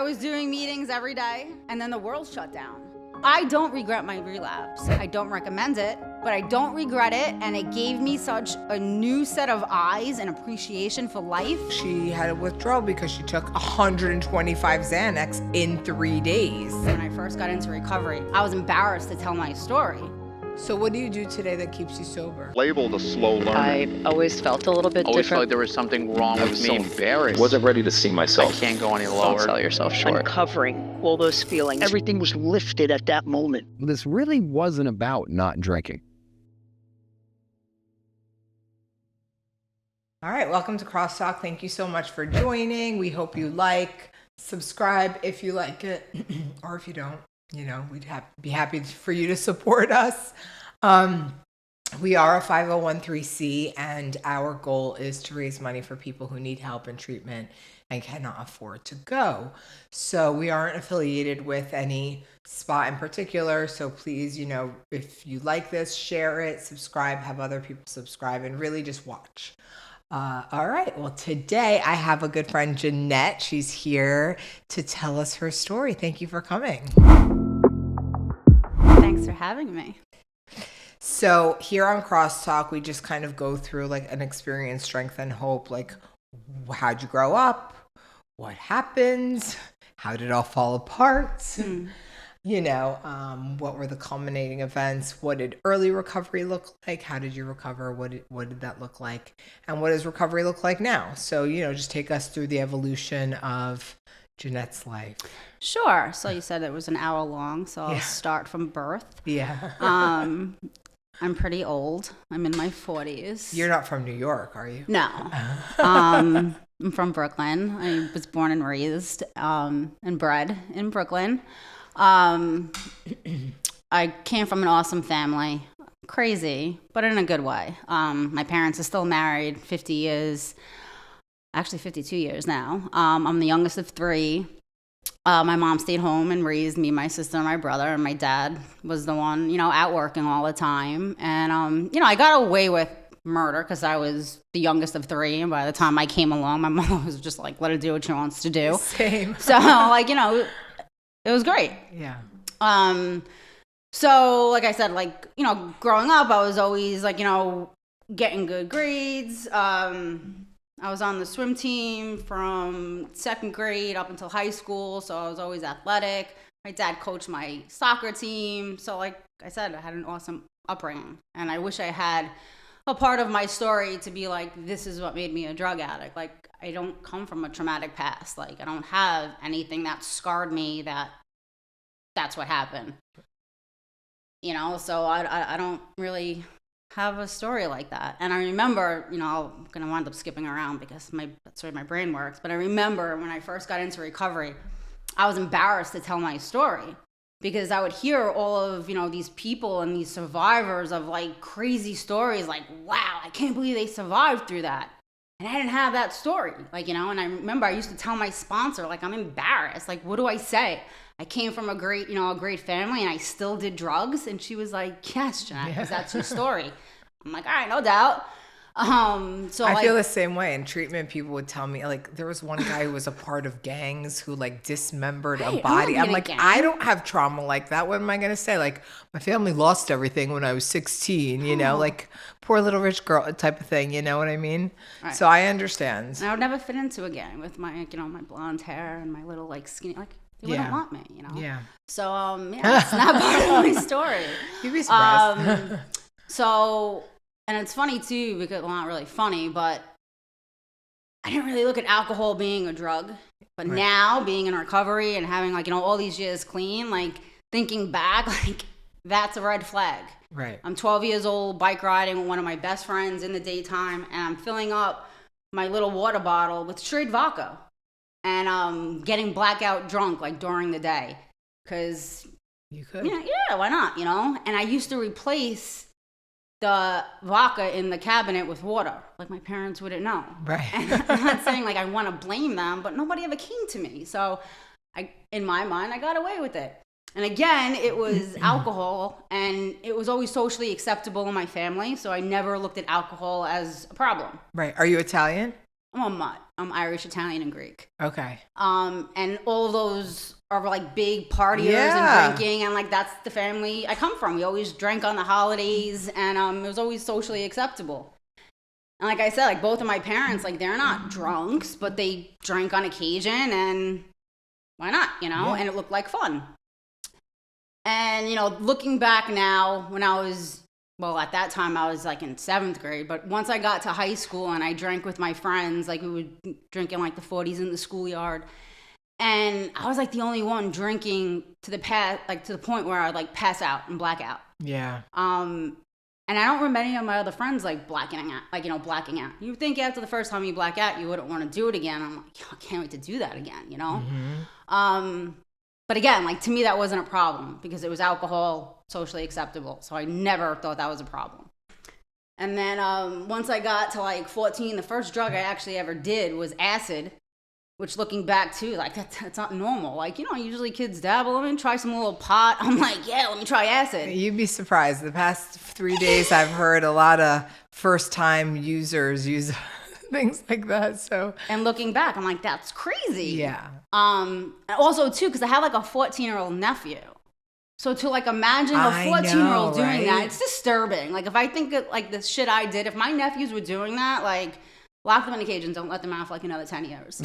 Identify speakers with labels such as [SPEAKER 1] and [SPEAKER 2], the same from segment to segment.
[SPEAKER 1] was doing meetings every day, and then the world shut down. I don't regret my relapse. I don't recommend it, but I don't regret it, and it gave me such a new set of eyes and appreciation for life.
[SPEAKER 2] She had a withdrawal because she took 125 Xanax in 3 days.
[SPEAKER 1] When I first got into recovery, I was embarrassed to tell my story.
[SPEAKER 2] So what do you do today that keeps you sober?
[SPEAKER 3] Labeled a slow learner.
[SPEAKER 4] I always felt a little bit
[SPEAKER 5] always
[SPEAKER 4] different.
[SPEAKER 5] felt like there was something wrong with me.
[SPEAKER 3] Embarrassed. Wasn't ready to see myself.
[SPEAKER 5] I can't go any
[SPEAKER 4] Don't
[SPEAKER 5] lower.
[SPEAKER 4] sell yourself short.
[SPEAKER 6] Uncovering all those feelings. Everything was lifted at that moment.
[SPEAKER 7] This really wasn't about not drinking.
[SPEAKER 2] All right, welcome to Crosstalk. Thank you so much for joining. We hope you subscribe if you like it, or if you don't, we'd be happy for you to support us. We are a 501(c), and our goal is to raise money for people who need help and treatment and cannot afford to go. So we aren't affiliated with any spot in particular. So please, if you like this, share it, subscribe, have other people subscribe, and really just watch. All right. Well, today I have a good friend, Jeanette. She's here to tell us her story. Thank you for coming.
[SPEAKER 1] Thanks for having me.
[SPEAKER 2] So here on Crosstalk, we just kind of go through like an experience, strength, and hope. Like, how'd you grow up? What happened? How did it all fall apart? What were the culminating events? What did early recovery look like? How did you recover? What did that look like? And what does recovery look like now? So, just take us through the evolution of Jeanette's life.
[SPEAKER 1] Sure. So you said it was an hour long, so I'll start from birth.
[SPEAKER 2] Yeah.
[SPEAKER 1] I'm pretty old. I'm in my 40s.
[SPEAKER 2] You're not from New York, are you?
[SPEAKER 1] No. I'm from Brooklyn. I was born and raised and bred in Brooklyn. I came from an awesome family. Crazy, but in a good way. My parents are still married 50 years, actually 52 years now. I'm the youngest of three. My mom stayed home and raised me, my sister, and my brother, and my dad was the one, out working all the time. And, I got away with murder because I was the youngest of three. And by the time I came along, my mom was just like, let her do what she wants to do.
[SPEAKER 2] Same.
[SPEAKER 1] So, it was great.
[SPEAKER 2] Yeah.
[SPEAKER 1] So, like I said, growing up, I was always getting good grades. I was on the swim team from second grade up until high school, so I was always athletic. My dad coached my soccer team. So, like I said, I had an awesome upbringing. And I wish I had a part of my story to be like, this is what made me a drug addict. Like, I don't come from a traumatic past. Like, I don't have anything that scarred me that's what happened. So I don't really have a story like that. And I remember, I'm going to wind up skipping around because that's the way my brain works. But I remember when I first got into recovery, I was embarrassed to tell my story because I would hear all of, these people and these survivors of crazy stories like, wow, I can't believe they survived through that. And I didn't have that story, and I remember I used to tell my sponsor, I'm embarrassed. What do I say? I came from a great family and I still did drugs. And she was like, yes, Jeanette, because that's your story. I'm like, all right, no doubt. So
[SPEAKER 2] I feel the same way. In treatment, people would tell me, there was one guy who was a part of gangs who dismembered a body. I'm like, I don't have trauma like that. What am I going to say? My family lost everything when I was 16, poor little rich girl type of thing. You know what I mean? Right. So I understand.
[SPEAKER 1] I would never fit into a gang with my, my blonde hair and my little skinny, they wouldn't want me,
[SPEAKER 2] Yeah.
[SPEAKER 1] So, it's not part of my story.
[SPEAKER 2] You'd be surprised.
[SPEAKER 1] And it's funny too, because, well, not really funny, but I didn't really look at alcohol being a drug. But now, being in recovery and having, all these years clean, thinking back, that's a red flag.
[SPEAKER 2] Right.
[SPEAKER 1] I'm 12 years old, bike riding with one of my best friends in the daytime, and I'm filling up my little water bottle with straight vodka. And getting blackout drunk, during the day. Because,
[SPEAKER 2] you could.
[SPEAKER 1] Yeah, why not, And I used to replace the vodka in the cabinet with water. My parents wouldn't know.
[SPEAKER 2] Right.
[SPEAKER 1] And I'm not saying, I want to blame them, but nobody ever came to me. So, in my mind, I got away with it. And again, it was alcohol, and it was always socially acceptable in my family, so I never looked at alcohol as a problem.
[SPEAKER 2] Right. Are you Italian?
[SPEAKER 1] I'm a mutt. Irish, Italian, and Greek.
[SPEAKER 2] Okay.
[SPEAKER 1] And all those are like big partiers
[SPEAKER 2] Yeah.
[SPEAKER 1] and drinking, and like that's the family I come from. We always drank on the holidays, and it was always socially acceptable. And like I said, like both of my parents, like they're not drunks, but they drink on occasion, and why not, you know?
[SPEAKER 2] Yeah.
[SPEAKER 1] And it looked like fun. And, you know, looking back now, when I was, well, at that time I was like in 7th grade, but once I got to high school and I drank with my friends, like we would drink in like the 40s in the schoolyard. And I was like the only one drinking to the point where I would like pass out and black out.
[SPEAKER 2] Yeah.
[SPEAKER 1] And I don't remember any of my other friends like blacking out. You would think after the first time you black out, you wouldn't want to do it again. I'm like, I can't wait to do that again, you know? But again, like to me, that wasn't a problem because it was alcohol, socially acceptable. So I never thought that was a problem. And then once I got to like 14, the first drug I actually ever did was acid, which looking back too, like that's not normal. Like, you know, usually kids dabble. Let me try some little pot. I'm like, yeah, let me try acid.
[SPEAKER 2] You'd be surprised. The past 3 days, I've heard a lot of first-time users use things like that. So,
[SPEAKER 1] and looking back, I'm like, that's crazy.
[SPEAKER 2] yeah.
[SPEAKER 1] And also too, because I have like a 14-year-old nephew. So to like imagine a
[SPEAKER 2] I
[SPEAKER 1] 14-year-old
[SPEAKER 2] know,
[SPEAKER 1] doing that,
[SPEAKER 2] right?
[SPEAKER 1] it's disturbing. Like if I think of like the shit I did, if my nephews were doing that, like lock them in a cage and don't let them out for like another 10 years.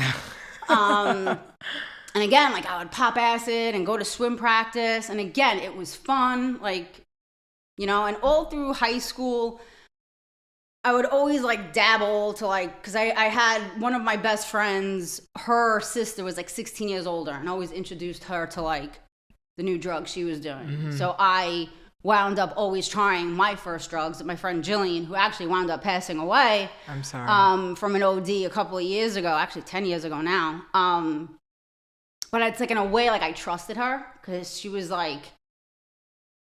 [SPEAKER 1] And again, like I would pop acid and go to swim practice. And again, it was fun. Like, you know, and all through high school, I would always like dabble to like, because I had one of my best friends, her sister was like 16 years older, and I always introduced her to like the new drugs she was doing. So I wound up always trying my first drugs with my friend Jillian, who actually wound up passing away.
[SPEAKER 2] I'm sorry.
[SPEAKER 1] From an OD a couple of years ago, actually 10 years ago now. But it's like in a way, like I trusted her because she was like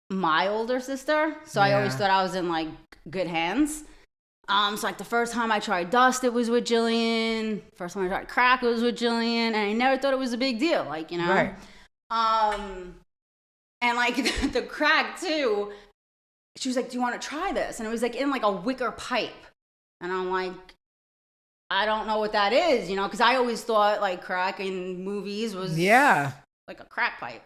[SPEAKER 1] my older sister. So I always
[SPEAKER 2] Yeah.
[SPEAKER 1] thought I was in like good hands. So like the first time I tried dust, it was with Jillian. First time I tried crack, it was with Jillian. And I never thought it was a big deal, like, you know?
[SPEAKER 2] Right.
[SPEAKER 1] And like the crack too, she was like, do you want to try this? And it was like in like a wicker pipe. And I'm like, I don't know what that is, you know? Because I always thought like crack in movies was like a crack pipe.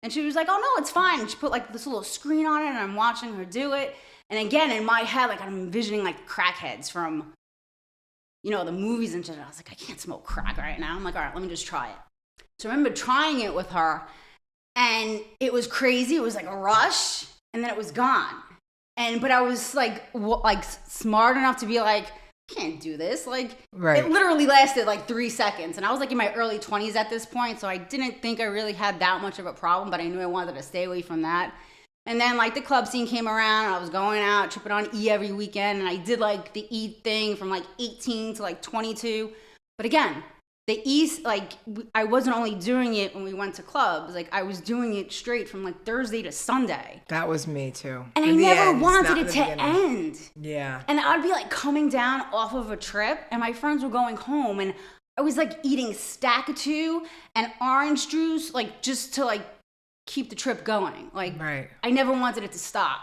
[SPEAKER 1] And she was like, oh no, it's fine. And she put like this little screen on it and I'm watching her do it. And again, in my head, like I'm envisioning like crackheads from, you know, the movies and shit. I was like, I can't smoke crack right now. I'm like, all right, let me just try it. So I remember trying it with her and it was crazy. It was like a rush and then it was gone. But I was like smart enough to be like, I can't do this. Like it literally lasted like 3 seconds. And I was like in my early 20s at this point. So I didn't think I really had that much of a problem, but I knew I wanted to stay away from that. And then like the club scene came around and I was going out, tripping on E every weekend. And I did like the E thing from like 18 to like 22. But again, the E, like I wasn't only doing it when we went to clubs. Like I was doing it straight from like Thursday to Sunday.
[SPEAKER 2] That was me too.
[SPEAKER 1] And I never wanted it to end.
[SPEAKER 2] Yeah.
[SPEAKER 1] And I'd be like coming down off of a trip and my friends were going home and I was like eating Stackatoo and orange juice, like just to like keep the trip going. Like I never wanted it to stop.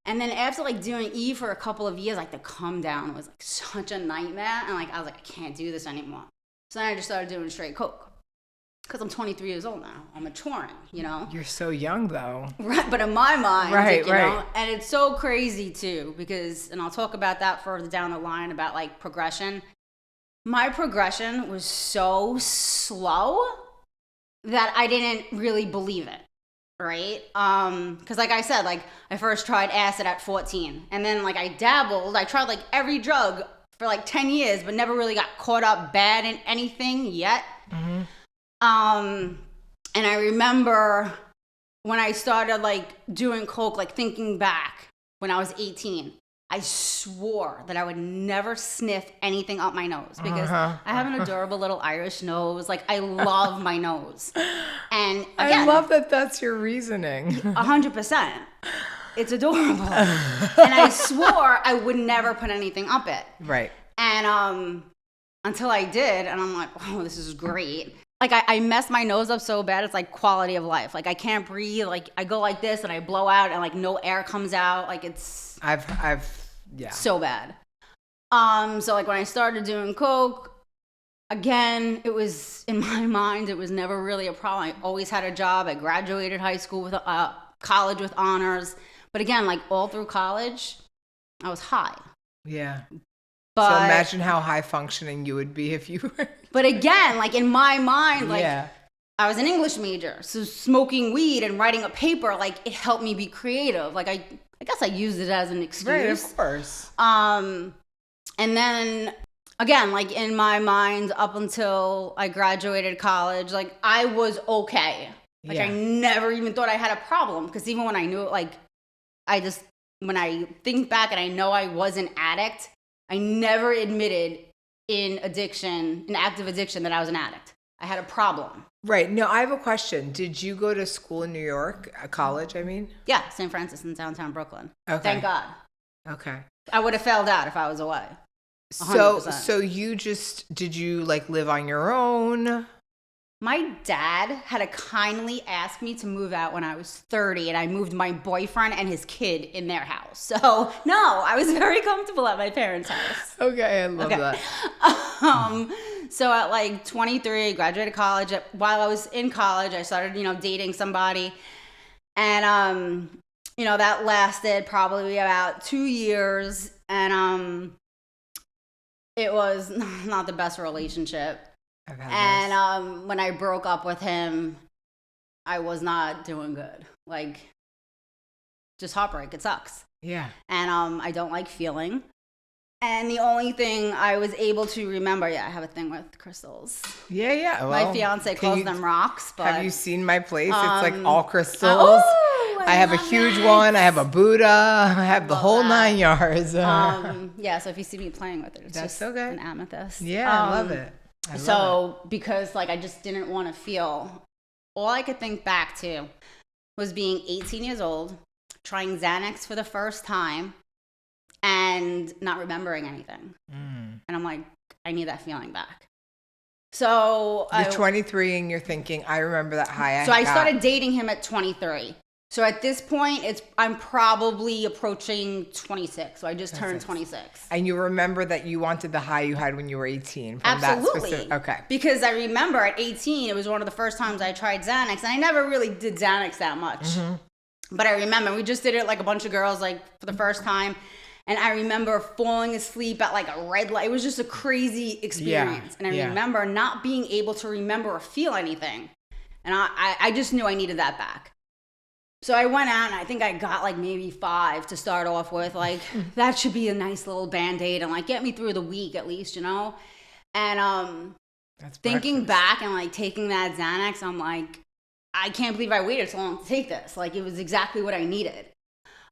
[SPEAKER 1] And then after like doing E for a couple of years, like the come down was like such a nightmare. And like I was like, I can't do this anymore. So then I just started doing straight coke. Because I'm 23 years old now. I'm maturing, you know?
[SPEAKER 2] You're so young though.
[SPEAKER 1] Right, but in my mind, like, you know? And it's so crazy too, because, and I'll talk about that further down the line about like progression. My progression was so slow that I didn't really believe it, right? Because like I said, like I first tried acid at 14, and then like I dabbled. I tried like every drug for like 10 years, but never really got caught up bad in anything yet. And I remember when I started like doing coke, like thinking back when I was 18, I swore that I would never sniff anything up my nose because I have an adorable little Irish nose. Like I love my nose. And again,
[SPEAKER 2] I love that that's your reasoning.
[SPEAKER 1] 100%. It's adorable. And I swore I would never put anything up it.
[SPEAKER 2] Right.
[SPEAKER 1] And until I did, and I'm like, oh, this is great. Like I messed my nose up so bad, it's like quality of life. Like I can't breathe. Like I go like this and I blow out and like no air comes out. Like it's
[SPEAKER 2] I've yeah.
[SPEAKER 1] so bad. So like when I started doing coke, again, it was in my mind, it was never really a problem. I always had a job. I graduated high school with college with honors. But again, like all through college, I was high.
[SPEAKER 2] Yeah.
[SPEAKER 1] But
[SPEAKER 2] So imagine how high functioning you would be if you were.
[SPEAKER 1] But again, like in my mind, like
[SPEAKER 2] Yeah.
[SPEAKER 1] I was an English major, so smoking weed and writing a paper, like it helped me be creative. Like I guess I used it as an excuse.
[SPEAKER 2] Right, of course.
[SPEAKER 1] And then again, like in my mind, up until I graduated college, like I was okay. Like I never even thought I had a problem, because even when I knew it, like when I think back and I know I was an addict, I never admitted in active addiction, that I was an addict. I had a problem.
[SPEAKER 2] Right. No, I have a question. Did you go to school in New York? College, I mean?
[SPEAKER 1] Yeah, St. Francis in downtown Brooklyn.
[SPEAKER 2] Okay.
[SPEAKER 1] Thank God.
[SPEAKER 2] Okay.
[SPEAKER 1] I would have failed out if I was away.
[SPEAKER 2] So
[SPEAKER 1] 100%.
[SPEAKER 2] Did you like live on your own?
[SPEAKER 1] My dad had to kindly ask me to move out when I was 30, and I moved my boyfriend and his kid in their house. So, no, I was very comfortable at my parents' house.
[SPEAKER 2] Okay, I love that.
[SPEAKER 1] So at like 23, graduated college. While I was in college, I started, dating somebody. And, that lasted probably about 2 years. And it was not the best relationship.
[SPEAKER 2] I've had
[SPEAKER 1] And when I broke up with him, I was not doing good. Like, just heartbreak. It sucks.
[SPEAKER 2] Yeah.
[SPEAKER 1] And I don't like feeling. And the only thing I was able to remember, I have a thing with crystals.
[SPEAKER 2] Yeah. Well,
[SPEAKER 1] My fiance calls them rocks. But
[SPEAKER 2] have you seen my place? It's like all crystals.
[SPEAKER 1] Oh,
[SPEAKER 2] I have a huge one. I have a Buddha. I have the whole 9 yards.
[SPEAKER 1] Yeah, so if you see me playing with it, it's
[SPEAKER 2] That's
[SPEAKER 1] just
[SPEAKER 2] okay.
[SPEAKER 1] an amethyst.
[SPEAKER 2] Yeah, I love it.
[SPEAKER 1] Because like I just didn't want to feel, all I could think back to was being 18 years old, trying Xanax for the first time, and not remembering anything. And I'm like, I need that feeling back. So
[SPEAKER 2] You're 23 and you're thinking, I remember that high.
[SPEAKER 1] So I started dating him at 23. So at this point, I'm probably approaching 26. So I just turned 26.
[SPEAKER 2] And you remember that you wanted the high you had when you were 18 from
[SPEAKER 1] Absolutely.
[SPEAKER 2] that specific. Okay.
[SPEAKER 1] Because I remember at 18, it was one of the first times I tried Xanax, and I never really did Xanax that much. But I remember we just did it like a bunch of girls, like for the first time. And I remember falling asleep at like a red light. It was just a crazy experience. And I remember not being able to remember or feel anything. And I just knew I needed that back. So I went out and I think I got like maybe 5 to start off with. Like that should be a nice little Band-Aid and like get me through the week at least, And
[SPEAKER 2] That's
[SPEAKER 1] thinking
[SPEAKER 2] breakfast.
[SPEAKER 1] back and like taking that Xanax, I'm like, I can't believe I waited so long to take this. Like it was exactly what I needed.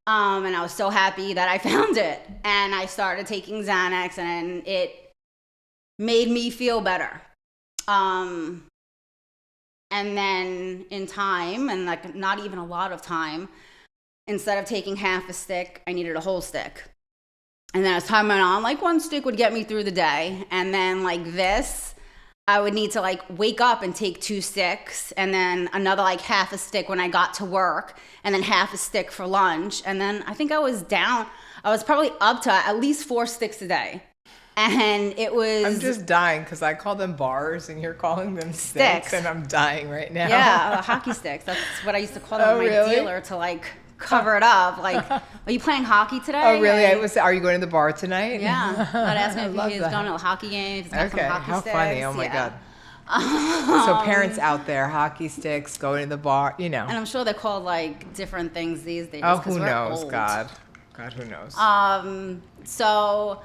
[SPEAKER 1] And I was so happy that I found it. And I started taking Xanax and it made me feel better. And then in time, and like not even a lot of time, instead of taking half a stick, I needed a whole stick. And then as time went on, like one stick would get me through the day. And then like this, I would need to like wake up and take 2 sticks, and then another like half a stick when I got to work, and then half a stick for lunch. And then I think I was probably up to at least 4 sticks a day. And it was...
[SPEAKER 2] I'm just dying because I call them bars and you're calling them sticks, and I'm dying right now.
[SPEAKER 1] Yeah, hockey sticks. That's what I used to call them my
[SPEAKER 2] really?
[SPEAKER 1] dealer to like cover it up. Like, are you playing hockey today?
[SPEAKER 2] Oh, really?
[SPEAKER 1] Like,
[SPEAKER 2] Are you going to the bar tonight?
[SPEAKER 1] Yeah. I'd ask him
[SPEAKER 2] love
[SPEAKER 1] if he was
[SPEAKER 2] that.
[SPEAKER 1] going to a hockey game, if he's got
[SPEAKER 2] Okay,
[SPEAKER 1] some hockey
[SPEAKER 2] how
[SPEAKER 1] sticks.
[SPEAKER 2] funny. Oh, my
[SPEAKER 1] Yeah.
[SPEAKER 2] God. So parents out there, hockey sticks, going to the bar,
[SPEAKER 1] And I'm sure they're called like different things these days.
[SPEAKER 2] Oh,
[SPEAKER 1] 'cause
[SPEAKER 2] who
[SPEAKER 1] we're
[SPEAKER 2] knows?
[SPEAKER 1] old.
[SPEAKER 2] God, who knows?
[SPEAKER 1] So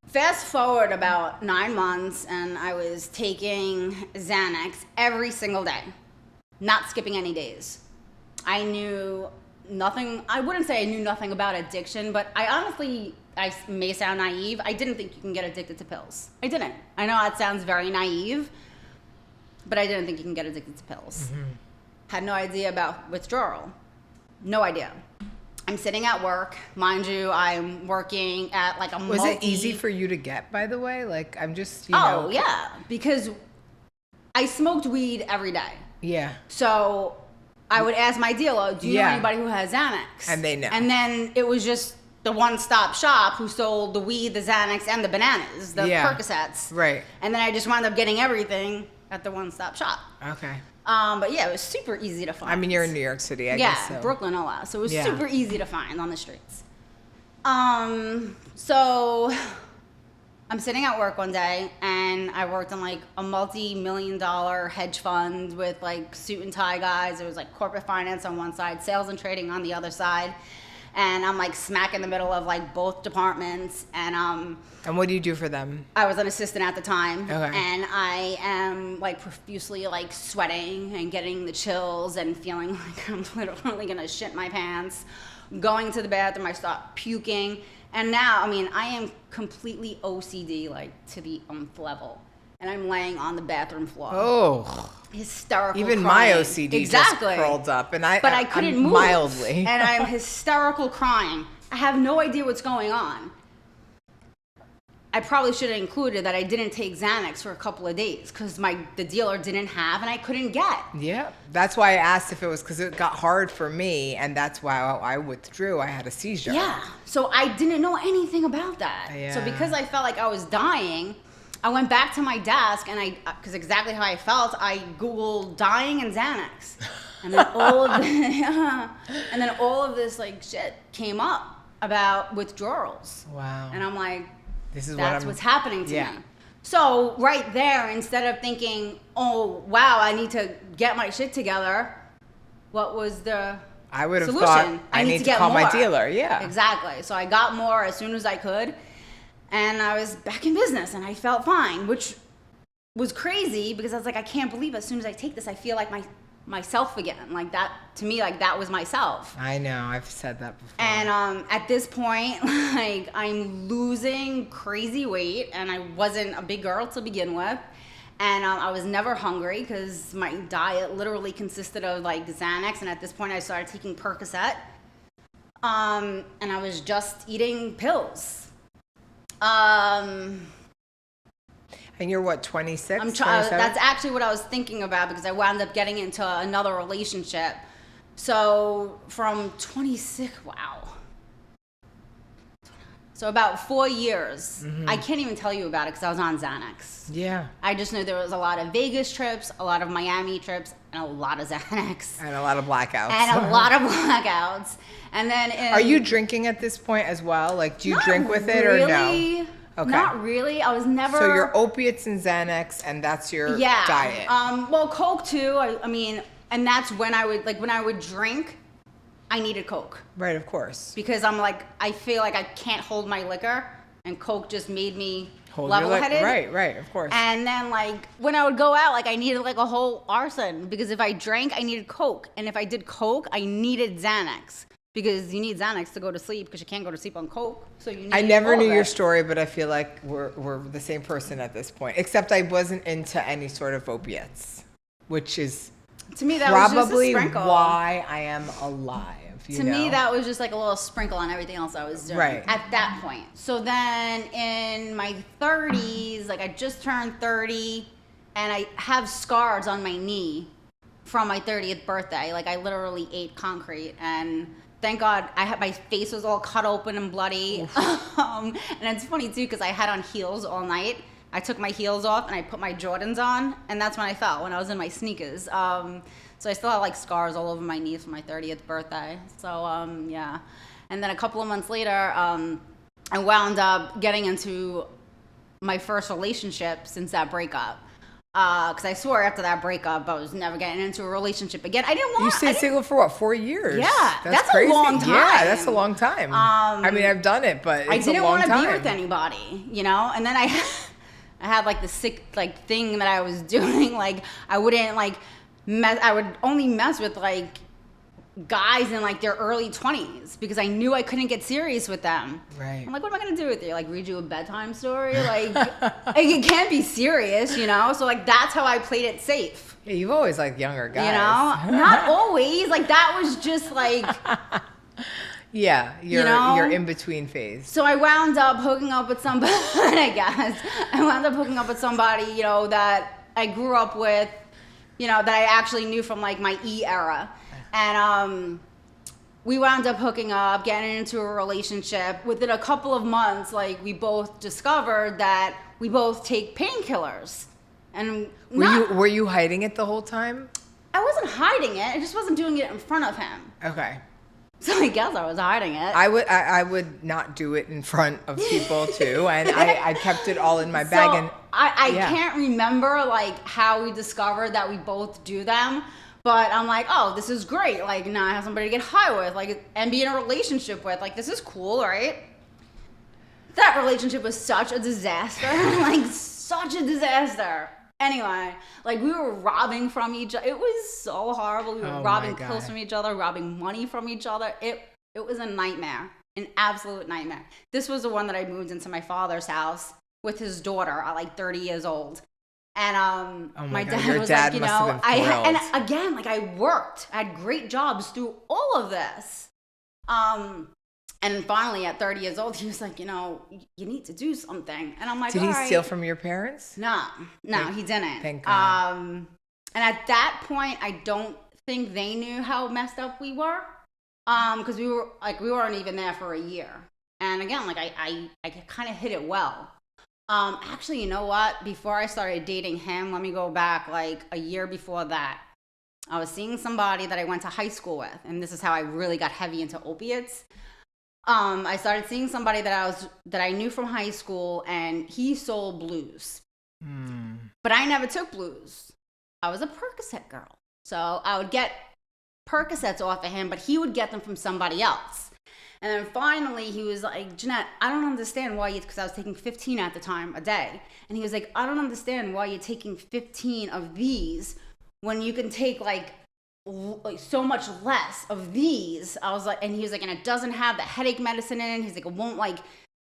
[SPEAKER 1] fast forward about 9 months, and I was taking Xanax every single day, not skipping any days. I knew nothing. I wouldn't say I knew nothing about addiction, but I may sound naive. I didn't think you can get addicted to pills. I didn't. I know that sounds very naive, but I didn't think you can get addicted to pills. Had no idea about withdrawal. No idea. I'm sitting at work. Mind you, I'm working at like a
[SPEAKER 2] Was it easy for you to get, by the way? Like, I'm just, you know.
[SPEAKER 1] Oh, yeah. Because I smoked weed every day.
[SPEAKER 2] Yeah.
[SPEAKER 1] So I would ask my dealer, do you know
[SPEAKER 2] Yeah.
[SPEAKER 1] anybody who has Xanax?
[SPEAKER 2] And they know.
[SPEAKER 1] And then it was just the one-stop shop who sold the weed, the Xanax, and the bananas, the Percocets.
[SPEAKER 2] Right.
[SPEAKER 1] And then I just wound up getting everything at the one-stop shop.
[SPEAKER 2] Okay.
[SPEAKER 1] But yeah, it was super easy to find.
[SPEAKER 2] I mean, you're in New York City, I guess so.
[SPEAKER 1] Brooklyn, a lot. So it was super easy to find on the streets. So I'm sitting at work one day, and I worked in like a multi-million-dollar hedge fund with like suit and tie guys. It was like corporate finance on one side, sales and trading on the other side. And I'm like smack in the middle of like both departments. And
[SPEAKER 2] what do you do for them?
[SPEAKER 1] I was an assistant at the time.
[SPEAKER 2] Okay.
[SPEAKER 1] And I am like profusely like sweating and getting the chills and feeling like I'm literally gonna shit my pants. Going to the bathroom, I start puking. And now, I mean, I am completely OCD, like to the nth level. And I'm laying on the bathroom floor.
[SPEAKER 2] Oh.
[SPEAKER 1] Hysterical
[SPEAKER 2] Even
[SPEAKER 1] crying.
[SPEAKER 2] my OCD just curled up. And
[SPEAKER 1] But I couldn't
[SPEAKER 2] I'm
[SPEAKER 1] move.
[SPEAKER 2] Mildly.
[SPEAKER 1] And I'm hysterical crying. I have no idea what's going on. I probably should have included that I didn't take Xanax for a couple of days because the dealer didn't have and I couldn't get.
[SPEAKER 2] Yeah. That's why I asked if it was because it got hard for me. And that's why I withdrew. I had a seizure.
[SPEAKER 1] Yeah. So I didn't know anything about that.
[SPEAKER 2] Yeah.
[SPEAKER 1] So because I felt like I was dying, I went back to my desk and because exactly how I felt, I Googled dying and Xanax. And then all of this like shit came up about withdrawals.
[SPEAKER 2] Wow.
[SPEAKER 1] And I'm like,
[SPEAKER 2] This is
[SPEAKER 1] that's what's happening to me. So right there, instead of thinking, oh, wow, I need to get my shit together, what was the
[SPEAKER 2] I would have
[SPEAKER 1] solution?
[SPEAKER 2] thought I need to
[SPEAKER 1] get
[SPEAKER 2] call my
[SPEAKER 1] more.
[SPEAKER 2] dealer. Yeah.
[SPEAKER 1] Exactly. So I got more as soon as I could. And I was back in business and I felt fine, which was crazy because I was like, I can't believe as soon as I take this, I feel like myself again. Like that, to me, like that was myself.
[SPEAKER 2] I know. I've said that before.
[SPEAKER 1] And at this point, like I'm losing crazy weight and I wasn't a big girl to begin with. And I was never hungry because my diet literally consisted of like Xanax. And at this point I started taking Percocet. And I was just eating pills.
[SPEAKER 2] And you're what, 26?
[SPEAKER 1] That's actually what I was thinking about because I wound up getting into another relationship. So from 26, wow. So about 4 years.
[SPEAKER 2] Mm-hmm.
[SPEAKER 1] I can't even tell you about it because I was on Xanax.
[SPEAKER 2] Yeah.
[SPEAKER 1] I just knew there was a lot of Vegas trips, a lot of Miami trips, and a lot of Xanax.
[SPEAKER 2] And a lot of blackouts.
[SPEAKER 1] And a lot of blackouts. And then
[SPEAKER 2] Are you drinking at this point as well? Like, do you drink with it or no? Okay.
[SPEAKER 1] Not really. I was never.
[SPEAKER 2] So your opiates and Xanax, and that's your diet.
[SPEAKER 1] Well, Coke too. I mean, and that's when I would drink, I needed Coke.
[SPEAKER 2] Right, of course.
[SPEAKER 1] Because I feel like I can't hold my liquor, and Coke just made me
[SPEAKER 2] Hold your
[SPEAKER 1] level-headed.
[SPEAKER 2] Right, of course.
[SPEAKER 1] And then when I would go out, I needed a whole arson because if I drank, I needed Coke, and if I did Coke, I needed Xanax. Because you need Xanax to go to sleep because you can't go to sleep on Coke. So you need
[SPEAKER 2] I never
[SPEAKER 1] all
[SPEAKER 2] knew
[SPEAKER 1] of
[SPEAKER 2] your
[SPEAKER 1] it.
[SPEAKER 2] story, but I feel like we're the same person at this point. Except I wasn't into any sort of opiates, which is
[SPEAKER 1] to me that was just a
[SPEAKER 2] probably
[SPEAKER 1] sprinkle.
[SPEAKER 2] why I am alive.
[SPEAKER 1] To me, that was just like a little sprinkle on everything else I was doing at that point. So then in my 30s, I just turned 30, and I have scars on my knee from my 30th birthday. I literally ate concrete, and thank God my face was all cut open and bloody. And it's funny too because I had on heels all night. I took my heels off and I put my Jordans on, and that's when I fell, when I was in my sneakers. So I still have scars all over my knees from my 30th birthday. So yeah. And then a couple of months later, I wound up getting into my first relationship since that breakup. Because I swore after that breakup I was never getting into a relationship again. I didn't want.
[SPEAKER 2] You stayed single for what, 4 years?
[SPEAKER 1] Yeah, that's
[SPEAKER 2] crazy.
[SPEAKER 1] a long time.
[SPEAKER 2] Yeah, that's a long time. I mean, I've done it, but it's
[SPEAKER 1] I didn't
[SPEAKER 2] a long
[SPEAKER 1] want to
[SPEAKER 2] time.
[SPEAKER 1] be with anybody, And then I had the sick thing that I was doing. I wouldn't I would only mess with guys in their early 20s because I knew I couldn't get serious with them.
[SPEAKER 2] Right.
[SPEAKER 1] I'm what am I gonna do with you? Read you a bedtime story? It can't be serious, So that's how I played it safe.
[SPEAKER 2] Yeah, you've always liked younger guys.
[SPEAKER 1] Not always. That was just
[SPEAKER 2] Yeah, your in between phase.
[SPEAKER 1] So I wound up hooking up with somebody. I guess I wound up hooking up with somebody that I grew up with. That I actually knew from my E era. And we wound up hooking up, getting into a relationship. Within a couple of months, like, we both discovered that we both take painkillers. And
[SPEAKER 2] Were you hiding it the whole time?
[SPEAKER 1] I wasn't hiding it. I just wasn't doing it in front of him.
[SPEAKER 2] Okay.
[SPEAKER 1] So I guess I was hiding it.
[SPEAKER 2] I would not do it in front of people too, and I kept it all in my bag.
[SPEAKER 1] So
[SPEAKER 2] And
[SPEAKER 1] I can't remember like how we discovered that we both do them, but I'm like, oh, this is great. Like, now I have somebody to get high with, like, and be in a relationship with. Like, this is cool, right? That relationship was such a disaster. Like, such a disaster. Anyway, like, we were robbing from each other. It was so horrible. We were robbing pills from each other, robbing money from each other. It was a nightmare, an absolute nightmare. This was the one that I moved into my father's house with his daughter at like 30 years old. And my dad was like, you know, and again, like, I worked. I had great jobs through all of this. And finally, at 30 years old, he was like, you know, you need to do something. And I'm like,
[SPEAKER 2] did he steal from your parents?
[SPEAKER 1] No, he didn't.
[SPEAKER 2] Thank God.
[SPEAKER 1] And at that point, I don't think they knew how messed up we were. Because we weren't even there for a year. And again, like, I kind of hit it well. Actually, you know what? Before I started dating him, let me go back like a year before that. I was seeing somebody that I went to high school with, and this is how I really got heavy into opiates. I started seeing somebody that I knew from high school, and he sold blues. But I never took blues. I was a Percocet girl. So I would get Percocets off of him, but he would get them from somebody else. And then finally he was like, Jeanette, I don't understand why because I was taking 15 at the time a day. And he was like, I don't understand why you're taking 15 of these when you can take like so much less of these. I was like, and he was like, and it doesn't have the headache medicine in it. He's like, it won't like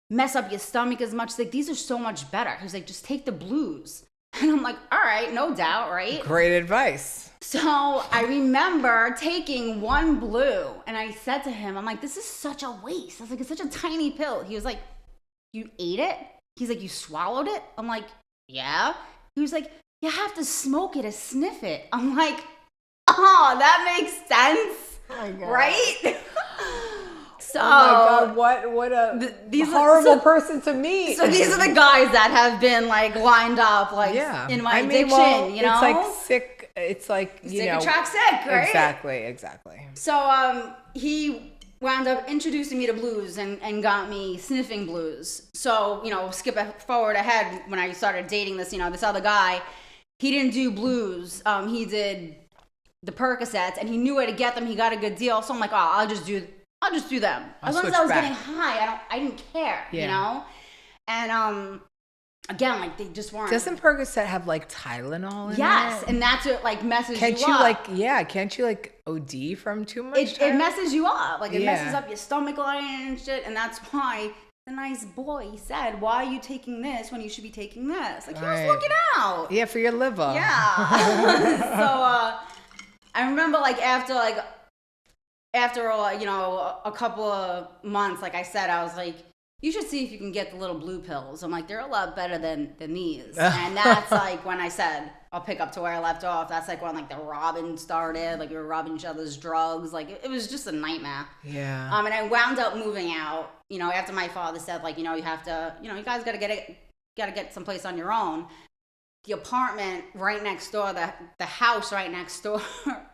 [SPEAKER 1] mess up your stomach as much. He's like, these are so much better. He's like, just take the blues. And I'm like, all right, no doubt, right?
[SPEAKER 2] Great advice.
[SPEAKER 1] So I remember taking one blue, and I said to him, I'm like, this is such a waste. I was like, it's such a tiny pill. He was like, you ate it? He's like, you swallowed it? I'm like, yeah. He was like, you have to smoke it to sniff it. I'm like, oh, that makes sense, right? So,
[SPEAKER 2] oh my God, what a horrible person to meet.
[SPEAKER 1] So these are the guys that have been like lined up, like in my addiction, you know?
[SPEAKER 2] It's like sick. It's like, you
[SPEAKER 1] sick
[SPEAKER 2] know.
[SPEAKER 1] attracts sick, right?
[SPEAKER 2] Exactly.
[SPEAKER 1] So he wound up introducing me to blues and got me sniffing blues. So, you know, skip forward ahead when I started dating this, you know, this other guy. He didn't do blues. He did the Percocets, and he knew where to get them. He got a good deal. So I'm like, oh, I'll just do them. As long as I was getting high, I didn't care, you know? And again, like, they just weren't.
[SPEAKER 2] Doesn't Percocet have like Tylenol in it?
[SPEAKER 1] Yes, and that's what like messes you up.
[SPEAKER 2] Can't you like OD from too much?
[SPEAKER 1] It messes you up. Like, it messes up your stomach lining and shit, and that's why the nice boy said, why are you taking this when you should be taking this? Like, he was looking out.
[SPEAKER 2] Yeah, for your liver.
[SPEAKER 1] Yeah. So I remember like after you know, a couple of months, like I said, I was like, you should see if you can get the little blue pills. I'm like, they're a lot better than these. And that's like when I said, I'll pick up to where I left off. That's like when like the robbing started. Like, we were robbing each other's drugs. Like, it was just a nightmare.
[SPEAKER 2] Yeah.
[SPEAKER 1] And I wound up moving out, you know, after my father said, like, you know, you have to, you know, you guys gotta get someplace on your own. The apartment right next door, the house right next door,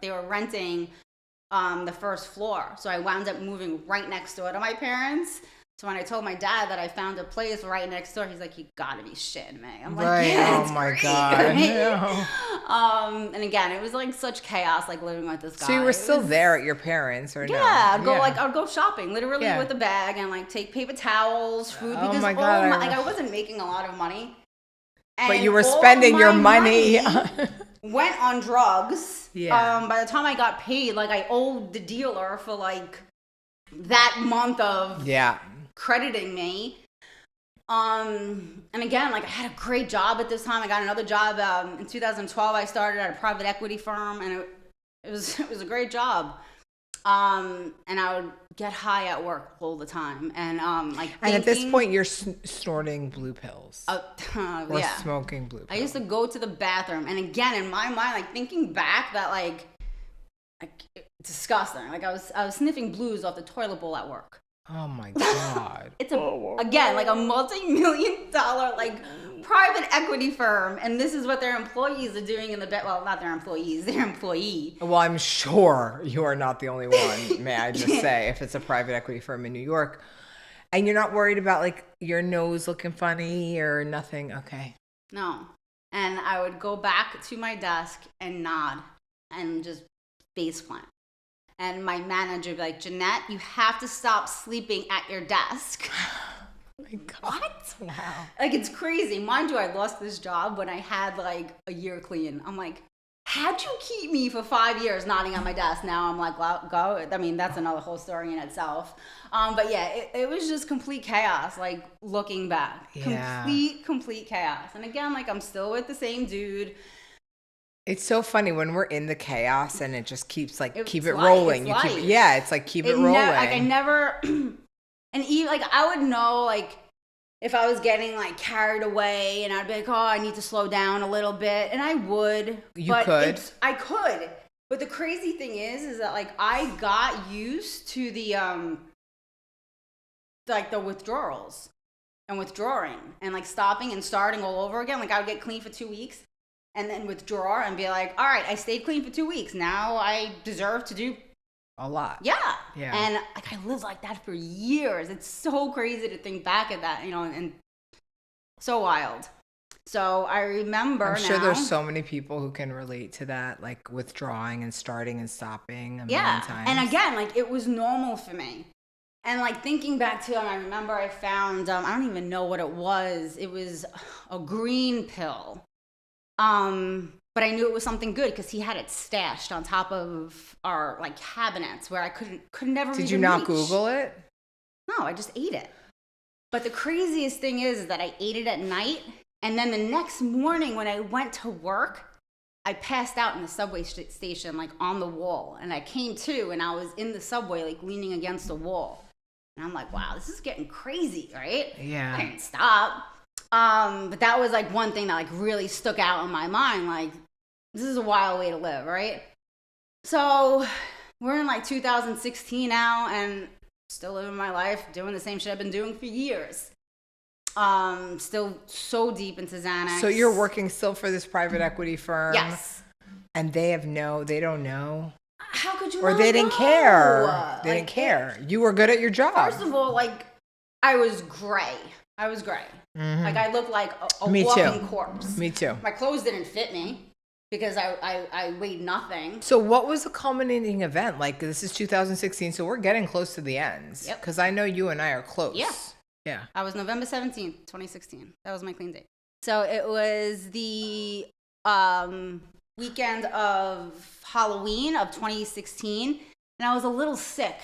[SPEAKER 1] they were renting the first floor. So I wound up moving right next door to my parents. So when I told my dad that I found a place right next door, he's like, you gotta be shitting me. I'm like, yeah,
[SPEAKER 2] oh my
[SPEAKER 1] great.
[SPEAKER 2] God.
[SPEAKER 1] No. And again, it was like such chaos, like living with this guy.
[SPEAKER 2] So you were still there at your parents, or no?
[SPEAKER 1] Yeah, I'd go shopping, literally with a bag, and like take paper towels, food, because I wasn't making a lot of money. And
[SPEAKER 2] but you were spending your money.
[SPEAKER 1] Went on drugs.
[SPEAKER 2] Yeah.
[SPEAKER 1] By the time I got paid, like, I owed the dealer for like that month of crediting me. And again, like, I had a great job at this time. I got another job in 2012. I started at a private equity firm, and it was a great job. And I would get high at work all the time, and
[SPEAKER 2] and at this point you're snorting blue pills or smoking blue pills.
[SPEAKER 1] I used to go to the bathroom, and again, in my mind, like, thinking back, that like disgusting. Like I was sniffing blues off the toilet bowl at work.
[SPEAKER 2] Oh my God.
[SPEAKER 1] It's again like a multi-million-dollar like private equity firm, and this is what their employees are doing in the bed. Well, not their employees, their employee.
[SPEAKER 2] Well, I'm sure you are not the only one, may I just say, if it's a private equity firm in New York. And you're not worried about like your nose looking funny or nothing. Okay.
[SPEAKER 1] No. And I would go back to my desk and nod and just face plant. And my manager would be like, Jeanette, you have to stop sleeping at your desk.
[SPEAKER 2] Oh my God.
[SPEAKER 1] What?
[SPEAKER 2] Wow.
[SPEAKER 1] Like, it's crazy. Mind you, I lost this job when I had like a year clean. I'm like, how'd you keep me for 5 years nodding at my desk? Now I'm like, well, go. I mean, that's another whole story in itself. But yeah, it was just complete chaos, like looking back.
[SPEAKER 2] Yeah.
[SPEAKER 1] Complete chaos. And again, like I'm still with the same dude.
[SPEAKER 2] It's so funny when we're in the chaos and it just keeps like, keep it
[SPEAKER 1] life.
[SPEAKER 2] rolling.
[SPEAKER 1] It's life.
[SPEAKER 2] It's like, keep it rolling.
[SPEAKER 1] Like I never, and even like I would know like if I was getting like carried away and I'd be like, oh, I need to slow down a little bit. And I would. I could. But the crazy thing is that like I got used to the like the withdrawals and withdrawing and like stopping and starting all over again. Like I would get clean for 2 weeks and then withdraw and be like, all right, I stayed clean for 2 weeks. Now I deserve to do
[SPEAKER 2] a lot.
[SPEAKER 1] Yeah.
[SPEAKER 2] Yeah.
[SPEAKER 1] And like I lived like that for years. It's so crazy to think back at that, you know, and so wild. So I remember
[SPEAKER 2] I'm sure there's so many people who can relate to that, like withdrawing and starting and stopping a million times.
[SPEAKER 1] And again, like it was normal for me. And like thinking back to it, I remember I found, I don't even know what it was. It was a green pill. But I knew it was something good because he had it stashed on top of our like cabinets where I could never.
[SPEAKER 2] Did you not Google it?
[SPEAKER 1] No, I just ate it. But the craziest thing is that I ate it at night, and then the next morning when I went to work, I passed out in the subway station, like on the wall, and I came to, and I was in the subway, like leaning against the wall, and I'm like, wow, this is getting crazy, right?
[SPEAKER 2] Yeah.
[SPEAKER 1] I didn't stop. But that was like one thing that like really stuck out in my mind. Like, this is a wild way to live, right? So we're in like 2016 now and still living my life, doing the same shit I've been doing for years. Still so deep into Xanax.
[SPEAKER 2] So you're working still for this private equity firm?
[SPEAKER 1] Yes.
[SPEAKER 2] And they don't know?
[SPEAKER 1] How could you
[SPEAKER 2] Or
[SPEAKER 1] not
[SPEAKER 2] they didn't
[SPEAKER 1] know?
[SPEAKER 2] care. They
[SPEAKER 1] Like,
[SPEAKER 2] didn't care. You were good at your job.
[SPEAKER 1] First of all, like, I was gray.
[SPEAKER 2] Mm-hmm.
[SPEAKER 1] Like, I looked like a
[SPEAKER 2] Me
[SPEAKER 1] walking
[SPEAKER 2] too.
[SPEAKER 1] corpse.
[SPEAKER 2] Me too.
[SPEAKER 1] My clothes didn't fit me because I weighed nothing.
[SPEAKER 2] So what was the culminating event? Like, this is 2016, so we're getting close to the ends.
[SPEAKER 1] Yep.
[SPEAKER 2] Because I know you and I are close.
[SPEAKER 1] Yeah.
[SPEAKER 2] Yeah.
[SPEAKER 1] I was November 17th, 2016. That was my clean date. So it was the weekend of Halloween of 2016, and I was a little sick.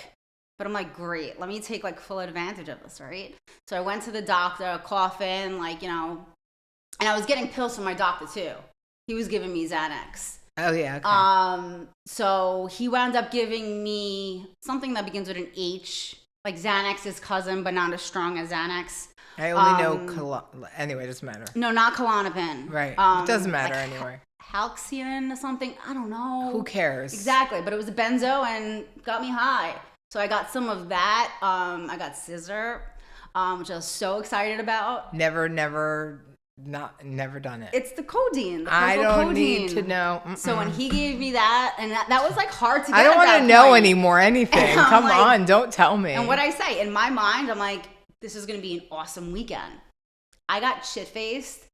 [SPEAKER 1] But I'm like, great, let me take like full advantage of this, right? So I went to the doctor, coughing, like, you know, and I was getting pills from my doctor too. He was giving me Xanax.
[SPEAKER 2] Oh, yeah. Okay.
[SPEAKER 1] So he wound up giving me something that begins with an H, like Xanax's cousin, but not as strong as Xanax.
[SPEAKER 2] I only know anyway, it doesn't matter.
[SPEAKER 1] No, not Klonopin.
[SPEAKER 2] Right. It doesn't matter
[SPEAKER 1] like
[SPEAKER 2] anyway.
[SPEAKER 1] Halcyone or something. I don't know.
[SPEAKER 2] Who cares?
[SPEAKER 1] Exactly. But it was a benzo and got me high. So I got some of that. I got Seizure, which I was so excited about.
[SPEAKER 2] Never done it.
[SPEAKER 1] It's the codeine. The
[SPEAKER 2] I don't
[SPEAKER 1] codeine.
[SPEAKER 2] need to know.
[SPEAKER 1] So when he gave me that, and that was like hard to get.
[SPEAKER 2] I don't
[SPEAKER 1] want to
[SPEAKER 2] know anymore anything. Come
[SPEAKER 1] like,
[SPEAKER 2] on, don't tell me.
[SPEAKER 1] And what I say, in my mind, I'm like, this is going to be an awesome weekend. I got shit-faced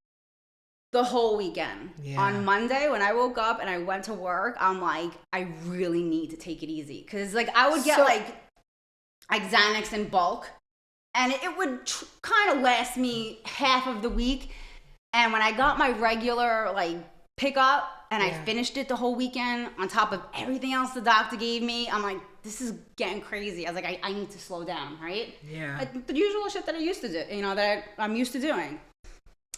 [SPEAKER 1] the whole weekend. Yeah. On Monday, when I woke up and I went to work, I'm like, I really need to take it easy. Because, like, I would get, like Xanax in bulk, and it would kind of last me half of the week. And when I got my regular, like, pickup, and I finished it the whole weekend on top of everything else the doctor gave me, I'm like, this is getting crazy. I was like, I need to slow down, right?
[SPEAKER 2] Yeah.
[SPEAKER 1] Like, the usual shit that I used to do, you know, that I'm used to doing.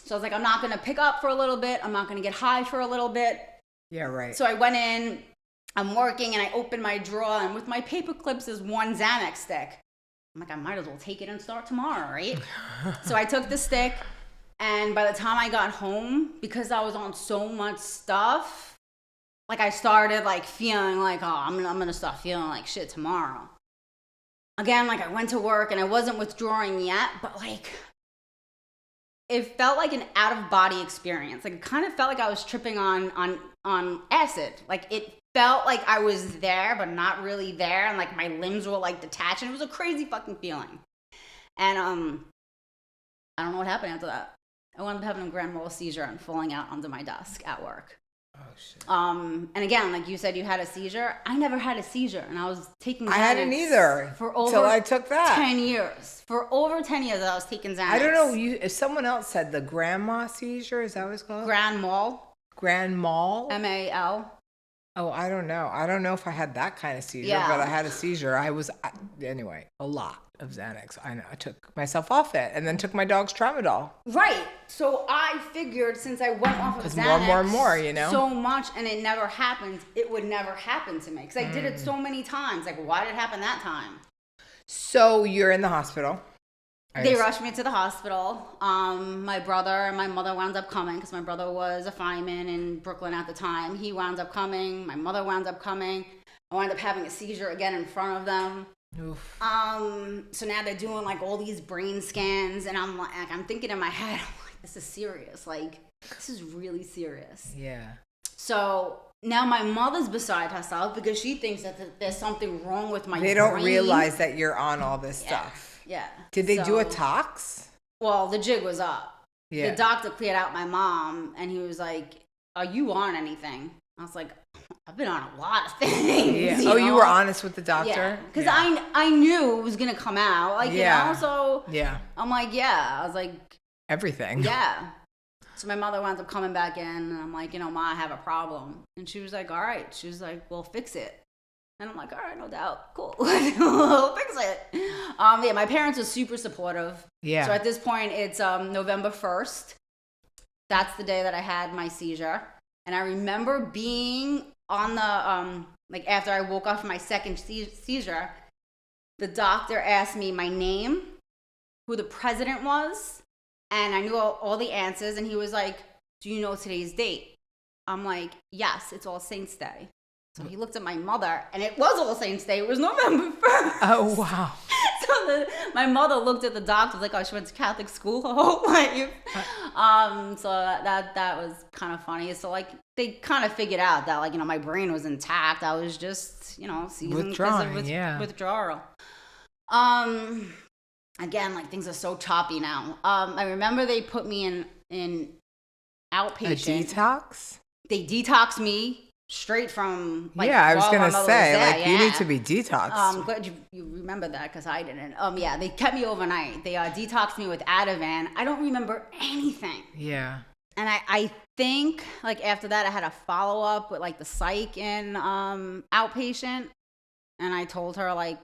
[SPEAKER 1] So I was like, I'm not going to pick up for a little bit. I'm not going to get high for a little bit.
[SPEAKER 2] Yeah, right.
[SPEAKER 1] So I went in, I'm working, and I opened my drawer, and with my paper clips is one Xanax stick. I'm like, I might as well take it and start tomorrow, right? So I took the stick, and by the time I got home, because I was on so much stuff, like I started like feeling like, oh, I'm gonna start feeling like shit tomorrow. Again, like I went to work and I wasn't withdrawing yet, but like it felt like an out of body experience. Like it kind of felt like I was tripping on acid. Like it felt like I was there, but not really there, and like my limbs were like detached, and it was a crazy fucking feeling. And I don't know what happened after that. I wound up having a grand mal seizure and falling out onto my desk at work.
[SPEAKER 2] Oh shit.
[SPEAKER 1] And again, like you said, you had a seizure. I never had a seizure, and I was taking Xanax
[SPEAKER 2] I hadn't either
[SPEAKER 1] for over
[SPEAKER 2] till I took that.
[SPEAKER 1] 10 years. For over 10 years, I was taking Xanax.
[SPEAKER 2] I don't know. If someone else said the grandma seizure, is that what it's called?
[SPEAKER 1] Grand mal.
[SPEAKER 2] Grand mal.
[SPEAKER 1] MAL.
[SPEAKER 2] Oh, I don't know. I don't know if I had that kind of seizure,
[SPEAKER 1] Yeah.
[SPEAKER 2] but I had a seizure. Anyway, a lot of Xanax. I took myself off it and then took my dog's tramadol.
[SPEAKER 1] Right. So I figured since I went off of
[SPEAKER 2] Because
[SPEAKER 1] Xanax
[SPEAKER 2] more and more, you know?
[SPEAKER 1] so much, and it never happened, it would never happen to me. Because I did it so many times. Like, why did it happen that time?
[SPEAKER 2] So you're in the hospital.
[SPEAKER 1] They rushed me to the hospital. My brother and my mother wound up coming because my brother was a fireman in Brooklyn at the time. He wound up coming. My mother wound up coming. I wound up having a seizure again in front of them.
[SPEAKER 2] Oof.
[SPEAKER 1] So now they're doing like all these brain scans, and I'm thinking in my head, I'm like, this is serious. Like, this is really serious.
[SPEAKER 2] Yeah.
[SPEAKER 1] So now my mother's beside herself because she thinks that there's something wrong with my brain.
[SPEAKER 2] They don't realize that you're on all this stuff.
[SPEAKER 1] Yeah.
[SPEAKER 2] Did they do a
[SPEAKER 1] So-
[SPEAKER 2] tox?
[SPEAKER 1] Well, the jig was up.
[SPEAKER 2] Yeah.
[SPEAKER 1] The doctor cleared out my mom, and he was like, are you on anything? I was like, I've been on a lot of things.
[SPEAKER 2] Yeah.
[SPEAKER 1] You
[SPEAKER 2] Oh, you
[SPEAKER 1] know?
[SPEAKER 2] were honest with the doctor?
[SPEAKER 1] Yeah. Because
[SPEAKER 2] Yeah.
[SPEAKER 1] I knew it was going to come out. Like,
[SPEAKER 2] Yeah.
[SPEAKER 1] you know, so
[SPEAKER 2] Yeah.
[SPEAKER 1] I'm like, yeah. I was like,
[SPEAKER 2] Everything.
[SPEAKER 1] yeah. So my mother wound up coming back in, and I'm like, Ma, I have a problem. And she was like, all right. She was like, well, fix it. And I'm like, all right, no doubt. Cool. We'll fix it. Yeah, my parents are super supportive.
[SPEAKER 2] Yeah.
[SPEAKER 1] So at this point, it's November 1st. That's the day that I had my seizure. And I remember being on the, like after I woke up from my second seizure, the doctor asked me my name, who the president was, and I knew all the answers. And he was like, do you know today's date? I'm like, yes, it's All Saints Day. So he looked at my mother, and it was All Saints Day. It was November 1st.
[SPEAKER 2] Oh, wow.
[SPEAKER 1] So my mother looked at the doctor, like, oh, she went to Catholic school her whole life. So that was kind of funny. So, like, they kind of figured out that, like, my brain was intact. I was just, seasoned because of withdrawal. Again, like, things are so choppy now. I remember they put me in outpatient.
[SPEAKER 2] A detox?
[SPEAKER 1] They detoxed me. Straight from, like,
[SPEAKER 2] yeah, I was
[SPEAKER 1] while
[SPEAKER 2] gonna
[SPEAKER 1] my mother
[SPEAKER 2] say,
[SPEAKER 1] was there,
[SPEAKER 2] like, you need to be detoxed.
[SPEAKER 1] I'm glad you remember that because I didn't. Yeah, they kept me overnight. They detoxed me with Ativan. I don't remember anything.
[SPEAKER 2] Yeah.
[SPEAKER 1] And I think, like, after that, I had a follow-up with, like, the psych in outpatient. And I told her, like,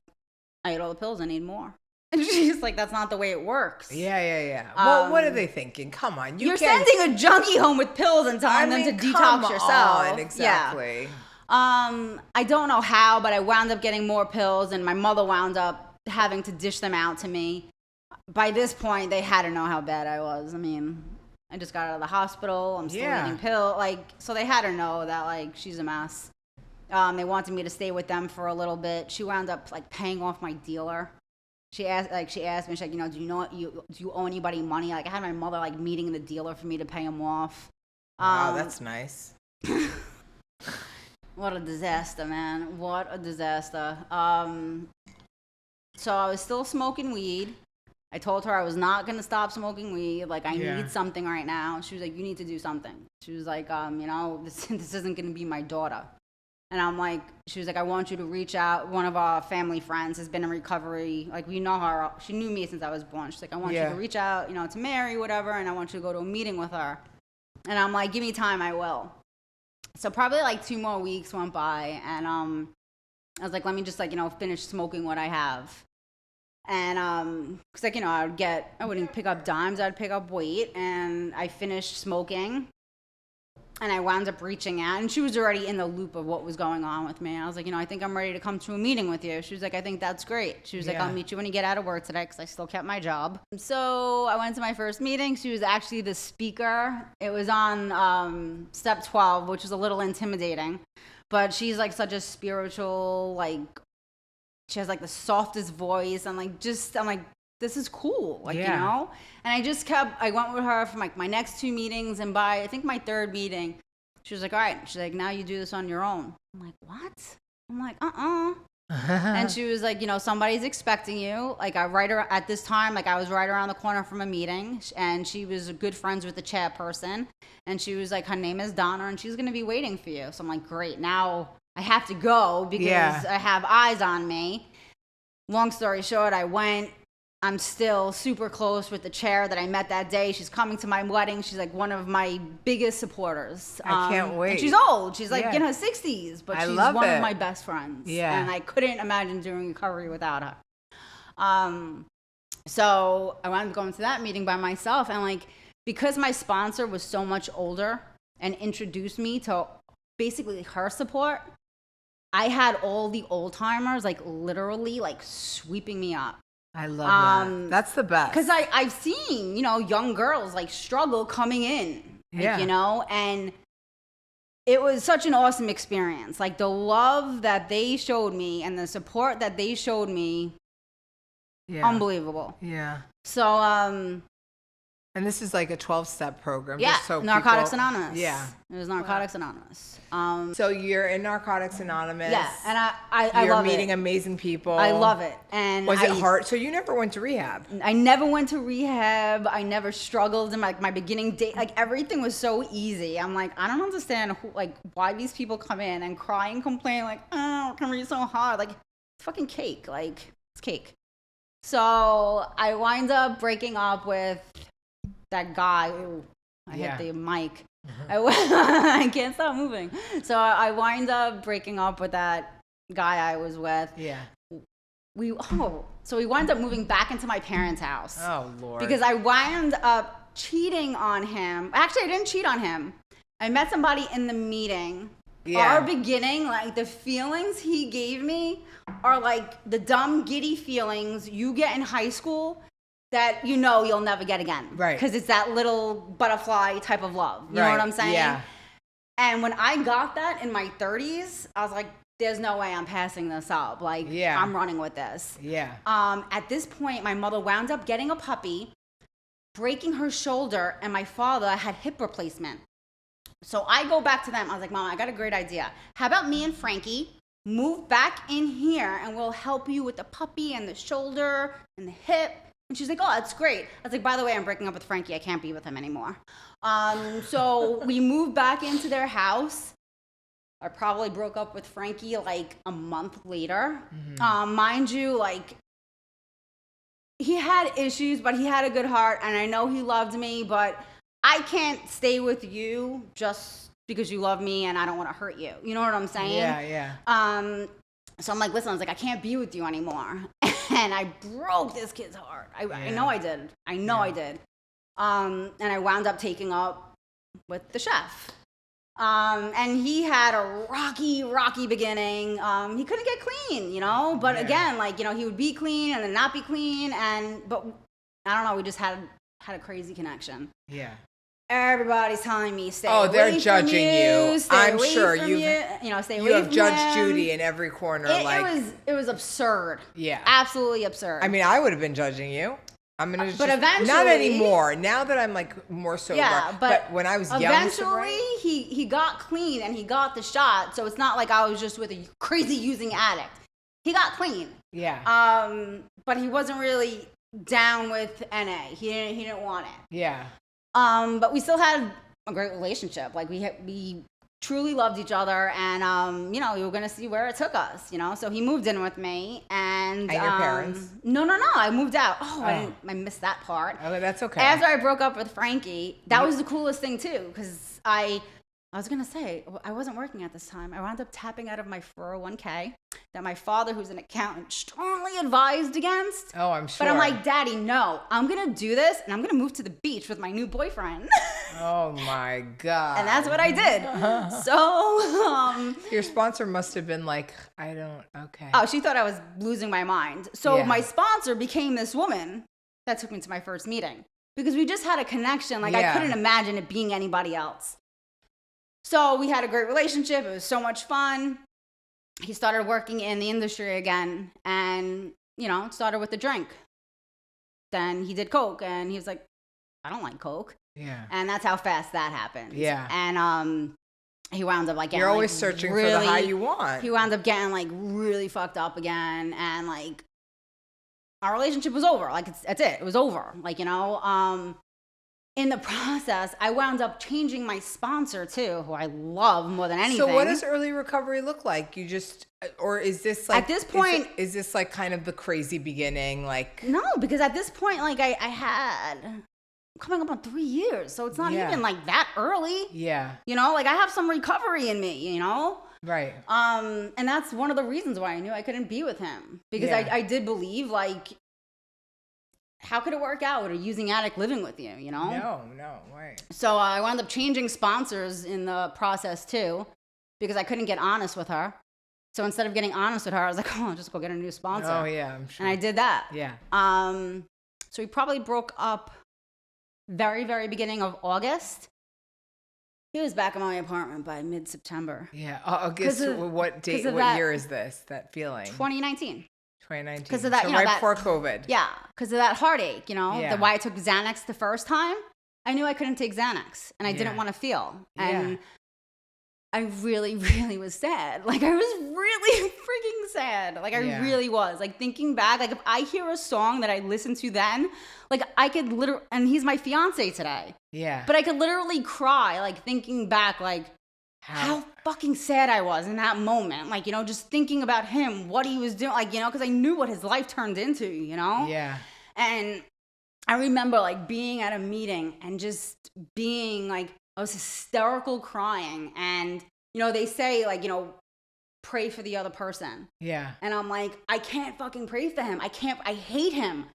[SPEAKER 1] I ate all the pills. I need more. And she's like, that's not the way it works.
[SPEAKER 2] Yeah. Well, what are they thinking? Come on.
[SPEAKER 1] You're sending a junkie home with pills and telling them to detox yourself.
[SPEAKER 2] On, exactly.
[SPEAKER 1] Yeah. I don't know how, but I wound up getting more pills, and my mother wound up having to dish them out to me. By this point, they had to know how bad I was. I mean, I just got out of the hospital. I'm still eating pills. Like, so they had to know that, like, she's a mess. They wanted me to stay with them for a little bit. She wound up, like, paying off my dealer. She asked me, she's like, do you owe anybody money? Like, I had my mother, like, meeting the dealer for me to pay him off.
[SPEAKER 2] Wow, that's nice.
[SPEAKER 1] What a disaster, man. What a disaster. So I was still smoking weed. I told her I was not going to stop smoking weed. Like, I need something right now. She was like, you need to do something. She was like, this isn't going to be my daughter. And I'm like, she was like, I want you to reach out. One of our family friends has been in recovery. Like, we know her. She knew me since I was born. She's like, I want you to reach out, to Mary, whatever, and I want you to go to a meeting with her. And I'm like, give me time, I will. So probably like 2 more weeks went by, and I was like, let me just, like, finish smoking what I have. And cause, like, I wouldn't pick up dimes, I'd pick up weight, and I finished smoking. And I wound up reaching out, and she was already in the loop of what was going on with me. I was like, I think I'm ready to come to a meeting with you. She was like, I think that's great. She was like, I'll meet you when you get out of work today, because I still kept my job. So I went to my first meeting. She was actually the speaker. It was on step 12, which was a little intimidating. But she's like such a spiritual, like, she has like the softest voice. I'm like, this is cool, like, And I went with her for like my next 2 meetings, and by I think my 3rd meeting, she was like, all right. She's like, now you do this on your own. I'm like, what? I'm like, And she was like, somebody's expecting you. Like, at this time, like, I was right around the corner from a meeting, and she was good friends with the chairperson, and she was like, her name is Donna, and she's gonna be waiting for you. So I'm like, great, now I have to go because I have eyes on me. Long story short, I went. I'm still super close with the chair that I met that day. She's coming to my wedding. She's like one of my biggest supporters.
[SPEAKER 2] I can't wait.
[SPEAKER 1] And she's old. She's like in her 60s, but she's one of my best friends.
[SPEAKER 2] Yeah.
[SPEAKER 1] And I couldn't imagine doing recovery without her. So I wound up going to that meeting by myself. And like, because my sponsor was so much older and introduced me to basically her support, I had all the old timers like literally like sweeping me up.
[SPEAKER 2] I love that. That's the best.
[SPEAKER 1] Because I've seen, young girls like struggle coming in, and it was such an awesome experience. Like the love that they showed me and the support that they showed me, unbelievable.
[SPEAKER 2] Yeah.
[SPEAKER 1] So,
[SPEAKER 2] and this is like a 12-step program.
[SPEAKER 1] Yeah,
[SPEAKER 2] just so
[SPEAKER 1] Narcotics Anonymous.
[SPEAKER 2] Yeah.
[SPEAKER 1] It was Narcotics Anonymous.
[SPEAKER 2] So you're in Narcotics Anonymous.
[SPEAKER 1] Yeah, and I love it.
[SPEAKER 2] You're meeting amazing people.
[SPEAKER 1] I love it. And
[SPEAKER 2] was it hard? So you never went to rehab?
[SPEAKER 1] I never went to rehab. I never struggled in my beginning day. Like everything was so easy. I'm like, I don't understand why these people come in and cry and complain like, oh, can be so hard. Like it's fucking cake. Like it's cake. So I wind up breaking up with that guy. Ooh, I hit the mic. I can't stop moving. So I wind up breaking up with that guy I was with.
[SPEAKER 2] Yeah.
[SPEAKER 1] So we wind up moving back into my parents' house.
[SPEAKER 2] Oh, Lord.
[SPEAKER 1] Because I wound up cheating on him. Actually, I didn't cheat on him. I met somebody in the meeting.
[SPEAKER 2] Yeah.
[SPEAKER 1] Our beginning, like the feelings he gave me are like the dumb, giddy feelings you get in high school that you'll never get again.
[SPEAKER 2] Right.
[SPEAKER 1] Because it's that little butterfly type of love. You know what I'm saying?
[SPEAKER 2] Yeah.
[SPEAKER 1] And when I got that in my 30s, I was like, there's no way I'm passing this up. Like, I'm running with this.
[SPEAKER 2] Yeah.
[SPEAKER 1] At this point, my mother wound up getting a puppy, breaking her shoulder, and my father had hip replacement. So I go back to them. I was like, Mom, I got a great idea. How about me and Frankie move back in here, and we'll help you with the puppy and the shoulder and the hip. And she's like, oh, that's great. I was like, by the way, I'm breaking up with Frankie. I can't be with him anymore. So we moved back into their house. I probably broke up with Frankie like a month later. Mm-hmm. Mind you, like, he had issues, but he had a good heart. And I know he loved me, but I can't stay with you just because you love me and I don't want to hurt you. You know what I'm saying?
[SPEAKER 2] Yeah.
[SPEAKER 1] So I'm like, listen, I was like, I can't be with you anymore. And I broke this kid's heart. I know I did. I did. And I wound up taking up with the chef. And he had a rocky beginning. He couldn't get clean, but again, like, he would be clean and then not be clean. But I don't know, we just had a crazy connection.
[SPEAKER 2] Yeah.
[SPEAKER 1] Everybody's telling me stay
[SPEAKER 2] away
[SPEAKER 1] they're
[SPEAKER 2] from judging you.
[SPEAKER 1] I'm
[SPEAKER 2] sure
[SPEAKER 1] stay away from
[SPEAKER 2] you have Judge Judy in every corner.
[SPEAKER 1] It was absurd.
[SPEAKER 2] Yeah.
[SPEAKER 1] Absolutely absurd.
[SPEAKER 2] I mean, I would have been judging you. I'm gonna
[SPEAKER 1] but eventually,
[SPEAKER 2] not anymore. Now that I'm like more sober.
[SPEAKER 1] Yeah, but
[SPEAKER 2] when I was young,
[SPEAKER 1] eventually he got clean and he got the shot. So it's not like I was just with a crazy using addict. He got clean.
[SPEAKER 2] Yeah.
[SPEAKER 1] But he wasn't really down with NA. He didn't want it.
[SPEAKER 2] Yeah.
[SPEAKER 1] But we still had a great relationship. Like we truly loved each other, and we were gonna see where it took us. So he moved in with me, and
[SPEAKER 2] your parents?
[SPEAKER 1] No, I moved out. I missed that part.
[SPEAKER 2] Oh, that's okay.
[SPEAKER 1] After I broke up with Frankie, that was the coolest thing too, because I was gonna say I wasn't working at this time. I wound up tapping out of my 401k, that my father, who's an accountant, strongly advised against.
[SPEAKER 2] Oh, I'm sure.
[SPEAKER 1] But I'm like, Daddy, no, I'm going to do this and I'm going to move to the beach with my new boyfriend.
[SPEAKER 2] Oh my God.
[SPEAKER 1] And that's what I did. So,
[SPEAKER 2] your sponsor must have been like, okay.
[SPEAKER 1] Oh, she thought I was losing my mind. So
[SPEAKER 2] Yeah.
[SPEAKER 1] my sponsor became this woman that took me to my first meeting because we just had a connection. Like I couldn't imagine it being anybody else. So we had a great relationship. It was so much fun. He started working in the industry again and, it started with the drink. Then he did coke and he was like, I don't like coke.
[SPEAKER 2] Yeah.
[SPEAKER 1] And that's how fast that happened.
[SPEAKER 2] Yeah.
[SPEAKER 1] And he wound up like getting
[SPEAKER 2] You're always
[SPEAKER 1] like,
[SPEAKER 2] searching for
[SPEAKER 1] really,
[SPEAKER 2] the high you want.
[SPEAKER 1] He wound up getting like really fucked up again and like our relationship was over. Like that's it. It was over. Like, in the process, I wound up changing my sponsor too, who I love more than anything.
[SPEAKER 2] So what does early recovery look like? You just, or is this like,
[SPEAKER 1] at this point,
[SPEAKER 2] is this like kind of the crazy beginning? Like,
[SPEAKER 1] no, because at this point, like I had coming up on 3 years. So it's not even like that early.
[SPEAKER 2] Yeah.
[SPEAKER 1] Like I have some recovery in me,
[SPEAKER 2] Right.
[SPEAKER 1] And that's one of the reasons why I knew I couldn't be with him because I did believe like, how could it work out with a using addict living with you,
[SPEAKER 2] No, right.
[SPEAKER 1] So I wound up changing sponsors in the process too because I couldn't get honest with her. So instead of getting honest with her, I was like, oh, I'll just go get a new sponsor.
[SPEAKER 2] Oh, yeah, I'm sure.
[SPEAKER 1] And I did that.
[SPEAKER 2] Yeah.
[SPEAKER 1] So we probably broke up very, very beginning of August. He was back in my apartment by mid-September.
[SPEAKER 2] Yeah. August, what date, what year is this, that feeling?
[SPEAKER 1] 2019.
[SPEAKER 2] 2019.
[SPEAKER 1] Because of that,
[SPEAKER 2] so right before COVID.
[SPEAKER 1] Yeah, because of that heartache,
[SPEAKER 2] Yeah.
[SPEAKER 1] the why I took Xanax the first time. I knew I couldn't take Xanax, and I didn't want to feel. And I really, really was sad. Like, I was really freaking sad. Like, I really was. Like, thinking back, like, if I hear a song that I listened to then, like, I could literally, and he's my fiance today.
[SPEAKER 2] Yeah.
[SPEAKER 1] But I could literally cry, like, thinking back, like, how fucking sad I was in that moment. Like, just thinking about him, what he was doing, like, because I knew what his life turned into,
[SPEAKER 2] Yeah.
[SPEAKER 1] And I remember, like, being at a meeting and just being, like, I was hysterical crying. And, they say, like, pray for the other person.
[SPEAKER 2] Yeah.
[SPEAKER 1] And I'm like, I can't fucking pray for him. I hate him.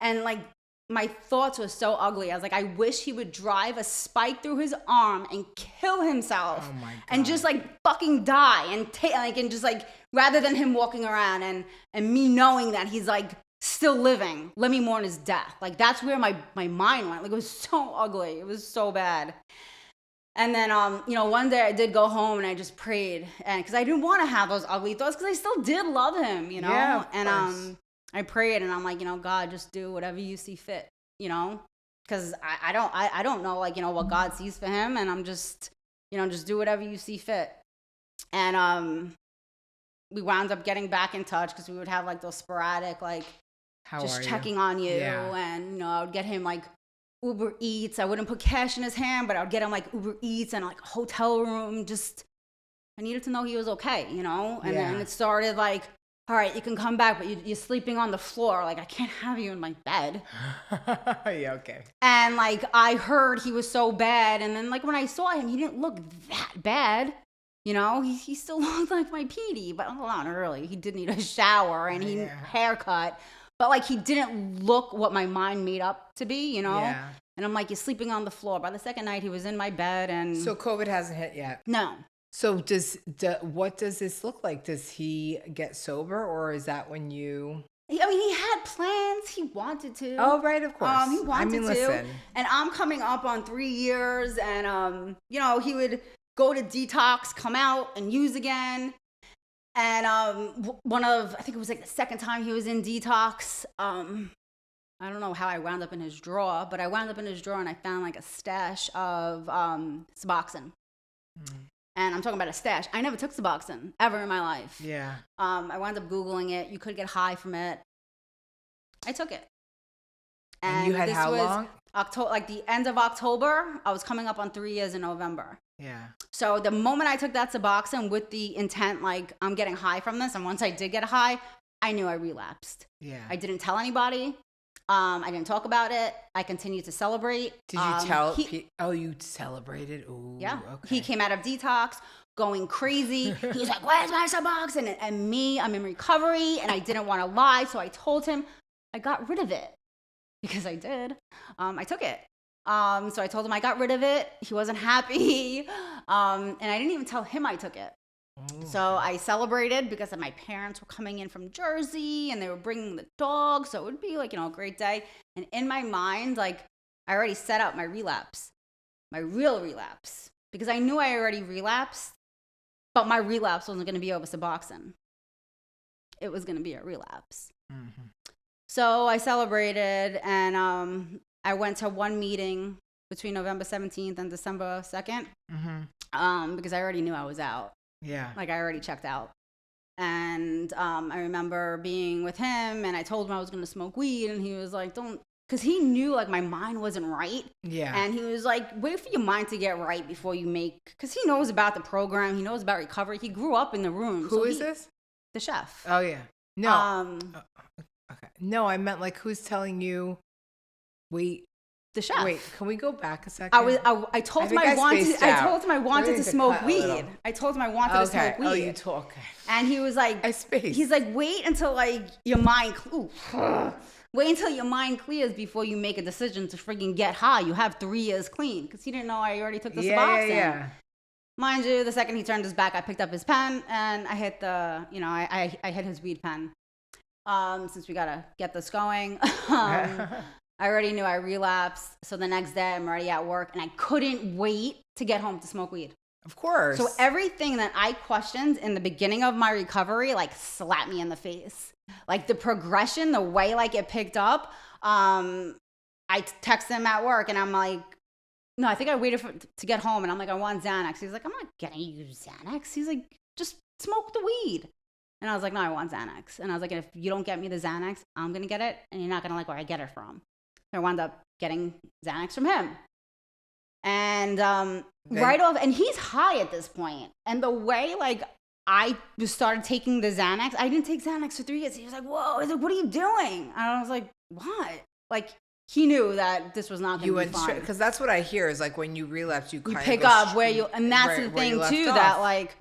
[SPEAKER 1] And, like, my thoughts were so ugly. I was like, I wish he would drive a spike through his arm and kill himself.
[SPEAKER 2] Oh my God.
[SPEAKER 1] And just like fucking die and and just like rather than him walking around and me knowing that he's like still living, let me mourn his death. Like that's where my mind went. Like it was so ugly. It was so bad. And then one day I did go home and I just prayed and because I didn't want to have those ugly thoughts because I still did love him,
[SPEAKER 2] Yeah, of
[SPEAKER 1] and
[SPEAKER 2] course.
[SPEAKER 1] I prayed and I'm like, God, just do whatever you see fit, because I don't know, like, what God sees for him. And I'm just, just do whatever you see fit. And we wound up getting back in touch because we would have like those sporadic, like,
[SPEAKER 2] How
[SPEAKER 1] just
[SPEAKER 2] are
[SPEAKER 1] checking
[SPEAKER 2] you?
[SPEAKER 1] on you.
[SPEAKER 2] Yeah.
[SPEAKER 1] And, I would get him like Uber Eats. I wouldn't put cash in his hand, but I would get him like Uber Eats and like a hotel room. Just, I needed to know he was okay, And then it started like, all right, you can come back, but you're sleeping on the floor. Like, I can't have you in my bed.
[SPEAKER 2] Yeah, okay.
[SPEAKER 1] And, like, I heard he was so bad. And then, like, when I saw him, he didn't look that bad. He still looked like my Petey, but not really. He did need a shower and he haircut. But, like, he didn't look what my mind made up to be,
[SPEAKER 2] Yeah.
[SPEAKER 1] And I'm like, you're sleeping on the floor. By the second night, he was in my bed and...
[SPEAKER 2] So COVID hasn't hit yet.
[SPEAKER 1] No.
[SPEAKER 2] So what does this look like? Does he get sober or is that when you...
[SPEAKER 1] I mean, he had plans. He wanted to.
[SPEAKER 2] Oh, right, of course.
[SPEAKER 1] He wanted to.
[SPEAKER 2] Listen.
[SPEAKER 1] And I'm coming up on 3 years and, he would go to Detox, come out and use again. And I think it was like the second time he was in Detox. I don't know how I wound up in his drawer, but I wound up in his drawer and I found like a stash of Suboxone. And I'm talking about a stash. I never took Suboxone ever in my life.
[SPEAKER 2] Yeah.
[SPEAKER 1] I wound up Googling it. You could get high from it. I took it.
[SPEAKER 2] And you had
[SPEAKER 1] this
[SPEAKER 2] how
[SPEAKER 1] was
[SPEAKER 2] long?
[SPEAKER 1] October, like the end of October. I was coming up on 3 years in November.
[SPEAKER 2] Yeah.
[SPEAKER 1] So the moment I took that Suboxone with the intent, like, I'm getting high from this, and once I did get high, I knew I relapsed.
[SPEAKER 2] Yeah.
[SPEAKER 1] I didn't tell anybody. I didn't talk about it. I continued to celebrate.
[SPEAKER 2] Did you tell? You celebrated? Ooh,
[SPEAKER 1] Yeah.
[SPEAKER 2] Okay.
[SPEAKER 1] He came out of Detox. going crazy. He was like, where's my Suboxone? And me, I'm in recovery and I didn't want to lie. So I told him I got rid of it because I did. I took it. So I told him I got rid of it. He wasn't happy. And I didn't even tell him I took it. So I celebrated because my parents were coming in from Jersey and they were bringing the dog. So it would be like, a great day. And in my mind, like I already set up my relapse, my real relapse, because I knew I already relapsed, but my relapse wasn't going to be over Suboxone. It was going to be a relapse. Mm-hmm. So I celebrated and I went to one meeting between November 17th and December 2nd because I already knew I was out.
[SPEAKER 2] Yeah.
[SPEAKER 1] Like I already checked out. And I remember being with him and I told him I was going to smoke weed and he was like, don't, because he knew like my mind wasn't right.
[SPEAKER 2] Yeah.
[SPEAKER 1] And he was like, wait for your mind to get right before you make, because he knows about the program. He knows about recovery. He grew up in the room.
[SPEAKER 2] Who is this?
[SPEAKER 1] The chef.
[SPEAKER 2] Oh, yeah. No. Okay. No, I meant like who's telling you, wait.
[SPEAKER 1] The chef.
[SPEAKER 2] Wait, can we go back a second?
[SPEAKER 1] I told him I wanted to smoke weed. I told him I wanted to smoke weed.
[SPEAKER 2] Oh, you talk.
[SPEAKER 1] And he was like, he's like, wait until like your mind, wait until your mind clears before you make a decision to freaking get high. You have 3 years clean because he didn't know I already took the Suboxone. Yeah. Mind you, the second he turned his back, I picked up his pen and I hit the, I hit his weed pen. Since we gotta get this going. I already knew I relapsed. So the next day I'm already at work and I couldn't wait to get home to smoke weed.
[SPEAKER 2] Of course.
[SPEAKER 1] So everything that I questioned in the beginning of my recovery, like slapped me in the face. Like the progression, the way like it picked up. I text him at work and I'm like, no, I think I waited to get home and I'm like, I want Xanax. He's like, I'm not getting you Xanax. He's like, just smoke the weed. And I was like, no, I want Xanax. And I was like, if you don't get me the Xanax, I'm going to get it. And you're not going to like where I get it from. I wound up getting Xanax from him. And right off, and he's high at this point. And the way like I started taking the Xanax, I didn't take Xanax for 3 years. He was like, whoa, he's like, what are you doing? And I was like, what? Like he knew that this was not going to be fun.
[SPEAKER 2] Because that's what I hear is like when you relapse, you kind of
[SPEAKER 1] pick up where you, and that's the thing too, that like,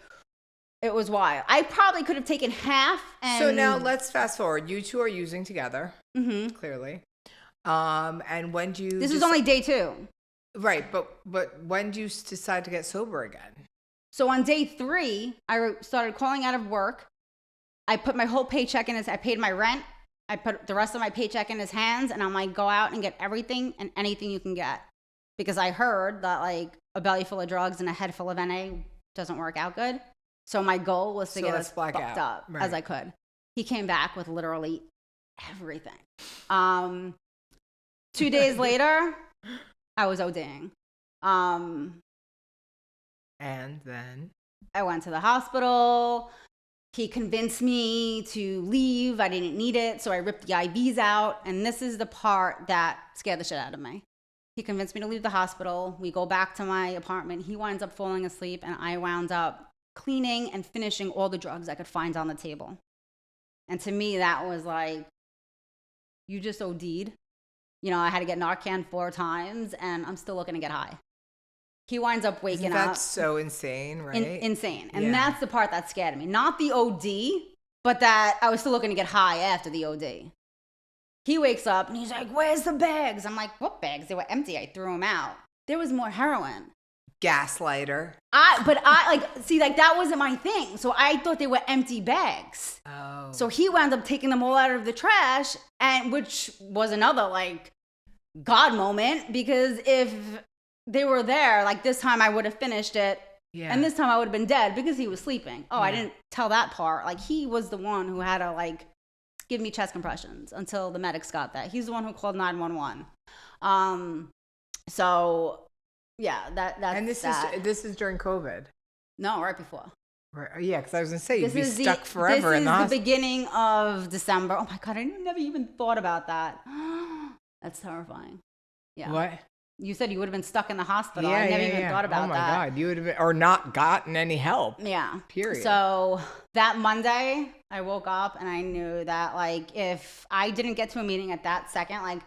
[SPEAKER 1] it was wild. I probably could have taken half. And
[SPEAKER 2] so now let's fast forward. You two are using together, clearly. And when do you?
[SPEAKER 1] This was only day 2.
[SPEAKER 2] Right, but when do you decide to get sober again?
[SPEAKER 1] So on day 3, I started calling out of work. I put my whole paycheck in I paid my rent. I put the rest of my paycheck in his hands, and I'm like, go out and get everything and anything you can get, because I heard that like a belly full of drugs and a head full of NA doesn't work out good. So my goal was to get as fucked up as I could. He came back with literally everything. 2 days later, I was ODing.
[SPEAKER 2] And then?
[SPEAKER 1] I went to the hospital. He convinced me to leave. I didn't need it, so I ripped the IVs out. And this is the part that scared the shit out of me. He convinced me to leave the hospital. We go back to my apartment. He winds up falling asleep, and I wound up cleaning and finishing all the drugs I could find on the table. And to me, that was like, you just OD'd. I had to get Narcan 4 times, and I'm still looking to get high. He winds up waking up.
[SPEAKER 2] That's so insane, right?
[SPEAKER 1] Insane. And that's the part that scared me. Not the OD, but that I was still looking to get high after the OD. He wakes up, and he's like, where's the bags? I'm like, what bags? They were empty. I threw them out. There was more heroin.
[SPEAKER 2] Gaslighter.
[SPEAKER 1] That wasn't my thing. So I thought they were empty bags.
[SPEAKER 2] Oh.
[SPEAKER 1] So he wound up taking them all out of the trash, and which was another like God moment, because if they were there, like this time I would have finished it. Yeah. And this time I would have been dead because he was sleeping. Oh, yeah. I didn't tell that part. Like he was the one who had to like give me chest compressions until the medics got that. He's the one who called 911. So yeah, that's
[SPEAKER 2] and this is during COVID.
[SPEAKER 1] No, right before.
[SPEAKER 2] Right. Yeah, because I was gonna say you'd be stuck forever in the hospital.
[SPEAKER 1] This is the beginning of December. Oh my God, I never even thought about that. That's terrifying. Yeah.
[SPEAKER 2] What?
[SPEAKER 1] You said you would have been stuck in the hospital. I never even thought about that.
[SPEAKER 2] Oh my God, you would have been, or not gotten any help.
[SPEAKER 1] Yeah.
[SPEAKER 2] Period.
[SPEAKER 1] So that Monday, I woke up and I knew that like if I didn't get to a meeting at that second, like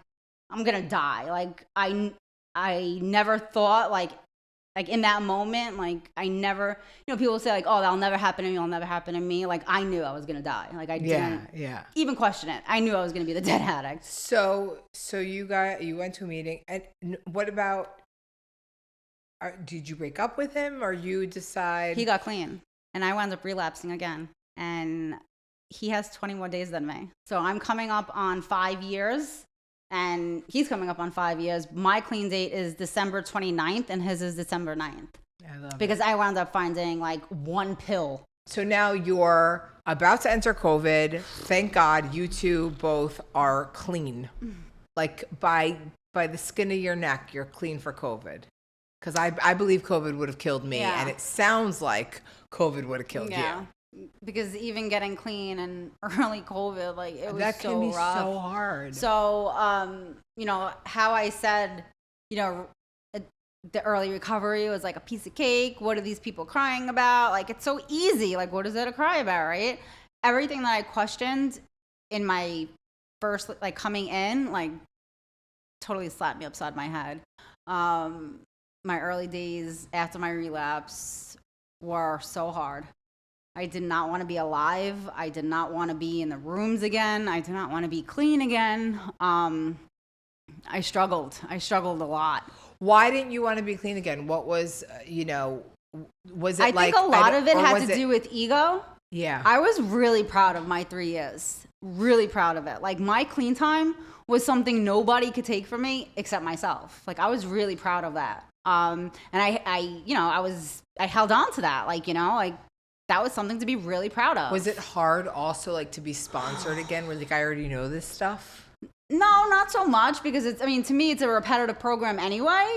[SPEAKER 1] I'm gonna die. Like I never thought like like in that moment, like I never, people say like, oh, that'll never happen to me. It'll never happen to me. Like I knew I was going to die. Like I didn't even question it. I knew I was going to be the dead addict.
[SPEAKER 2] So you went to a meeting, and what about, did you break up with him, or you decide?
[SPEAKER 1] He got clean and I wound up relapsing again, and he has 20 more days than me. So I'm coming up on 5 years. And he's coming up on 5 years. My clean date is December 29th and his is December 9th.
[SPEAKER 2] I love
[SPEAKER 1] because
[SPEAKER 2] it.
[SPEAKER 1] I wound up finding like one pill.
[SPEAKER 2] So now you're about to enter COVID. Thank God you two both are clean. Like by the skin of your neck, you're clean for COVID. Because I believe COVID would have killed me.
[SPEAKER 1] Yeah.
[SPEAKER 2] And it sounds like COVID would have killed you.
[SPEAKER 1] Because even getting clean and early COVID, like it was
[SPEAKER 2] that
[SPEAKER 1] so
[SPEAKER 2] can be
[SPEAKER 1] rough.
[SPEAKER 2] so hard.
[SPEAKER 1] So, how I said, the early recovery was like a piece of cake. What are these people crying about? Like, it's so easy. Like, what is there to cry about, right? Everything that I questioned in my first, like, coming in, like, totally slapped me upside my head. My early days after my relapse were so hard. I did not want to be alive. I did not want to be in the rooms again. I did not want to be clean again. I struggled. I struggled a lot.
[SPEAKER 2] Why didn't you want to be clean again? What was, was it
[SPEAKER 1] I
[SPEAKER 2] like?
[SPEAKER 1] think a lot of it had
[SPEAKER 2] was
[SPEAKER 1] to do with ego.
[SPEAKER 2] Yeah.
[SPEAKER 1] I was really proud of my 3 years. Really proud of it. Like my clean time was something nobody could take from me except myself. Like I was really proud of that. And I held on to that. Like, that was something to be really proud of.
[SPEAKER 2] Was it hard also like to be sponsored again? Where like I already know this stuff?
[SPEAKER 1] No, not so much because to me it's a repetitive program anyway,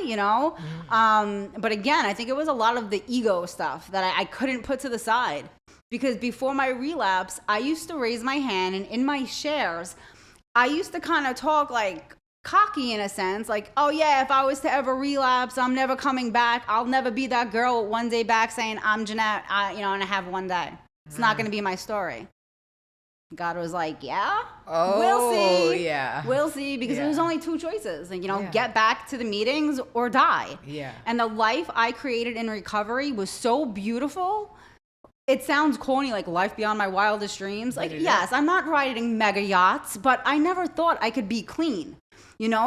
[SPEAKER 1] But again, I think it was a lot of the ego stuff that I couldn't put to the side because before my relapse, I used to raise my hand and in my shares, I used to kind of talk like cocky in a sense, like, oh yeah, if I was to ever relapse, I'm never coming back. I'll never be that girl one day back saying I'm Jeanette, and I have one day. It's not going to be my story. God was like, yeah, we'll see.
[SPEAKER 2] Yeah.
[SPEAKER 1] We'll see, because it was only two choices, get back to the meetings or die.
[SPEAKER 2] Yeah.
[SPEAKER 1] And the life I created in recovery was so beautiful. It sounds corny, like life beyond my wildest dreams. Like, yes, I'm not riding mega yachts, but I never thought I could be clean.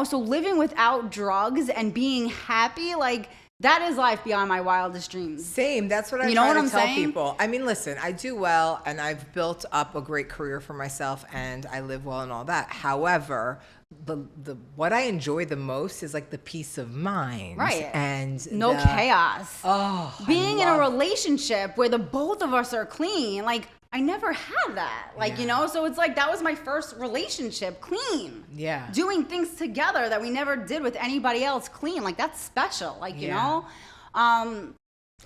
[SPEAKER 1] So living without drugs and being happy, like that is life beyond my wildest dreams.
[SPEAKER 2] Same. That's what I try to tell people. I mean, listen, I do well and I've built up a great career for myself and I live well and all that. However, the what I enjoy the most is like the peace of mind.
[SPEAKER 1] Right.
[SPEAKER 2] And
[SPEAKER 1] no chaos.
[SPEAKER 2] Oh,
[SPEAKER 1] being in a relationship where the both of us are clean, like I never had that. Like, so it's like that was my first relationship, clean.
[SPEAKER 2] Yeah.
[SPEAKER 1] Doing things together that we never did with anybody else, clean. Like that's special. Like, and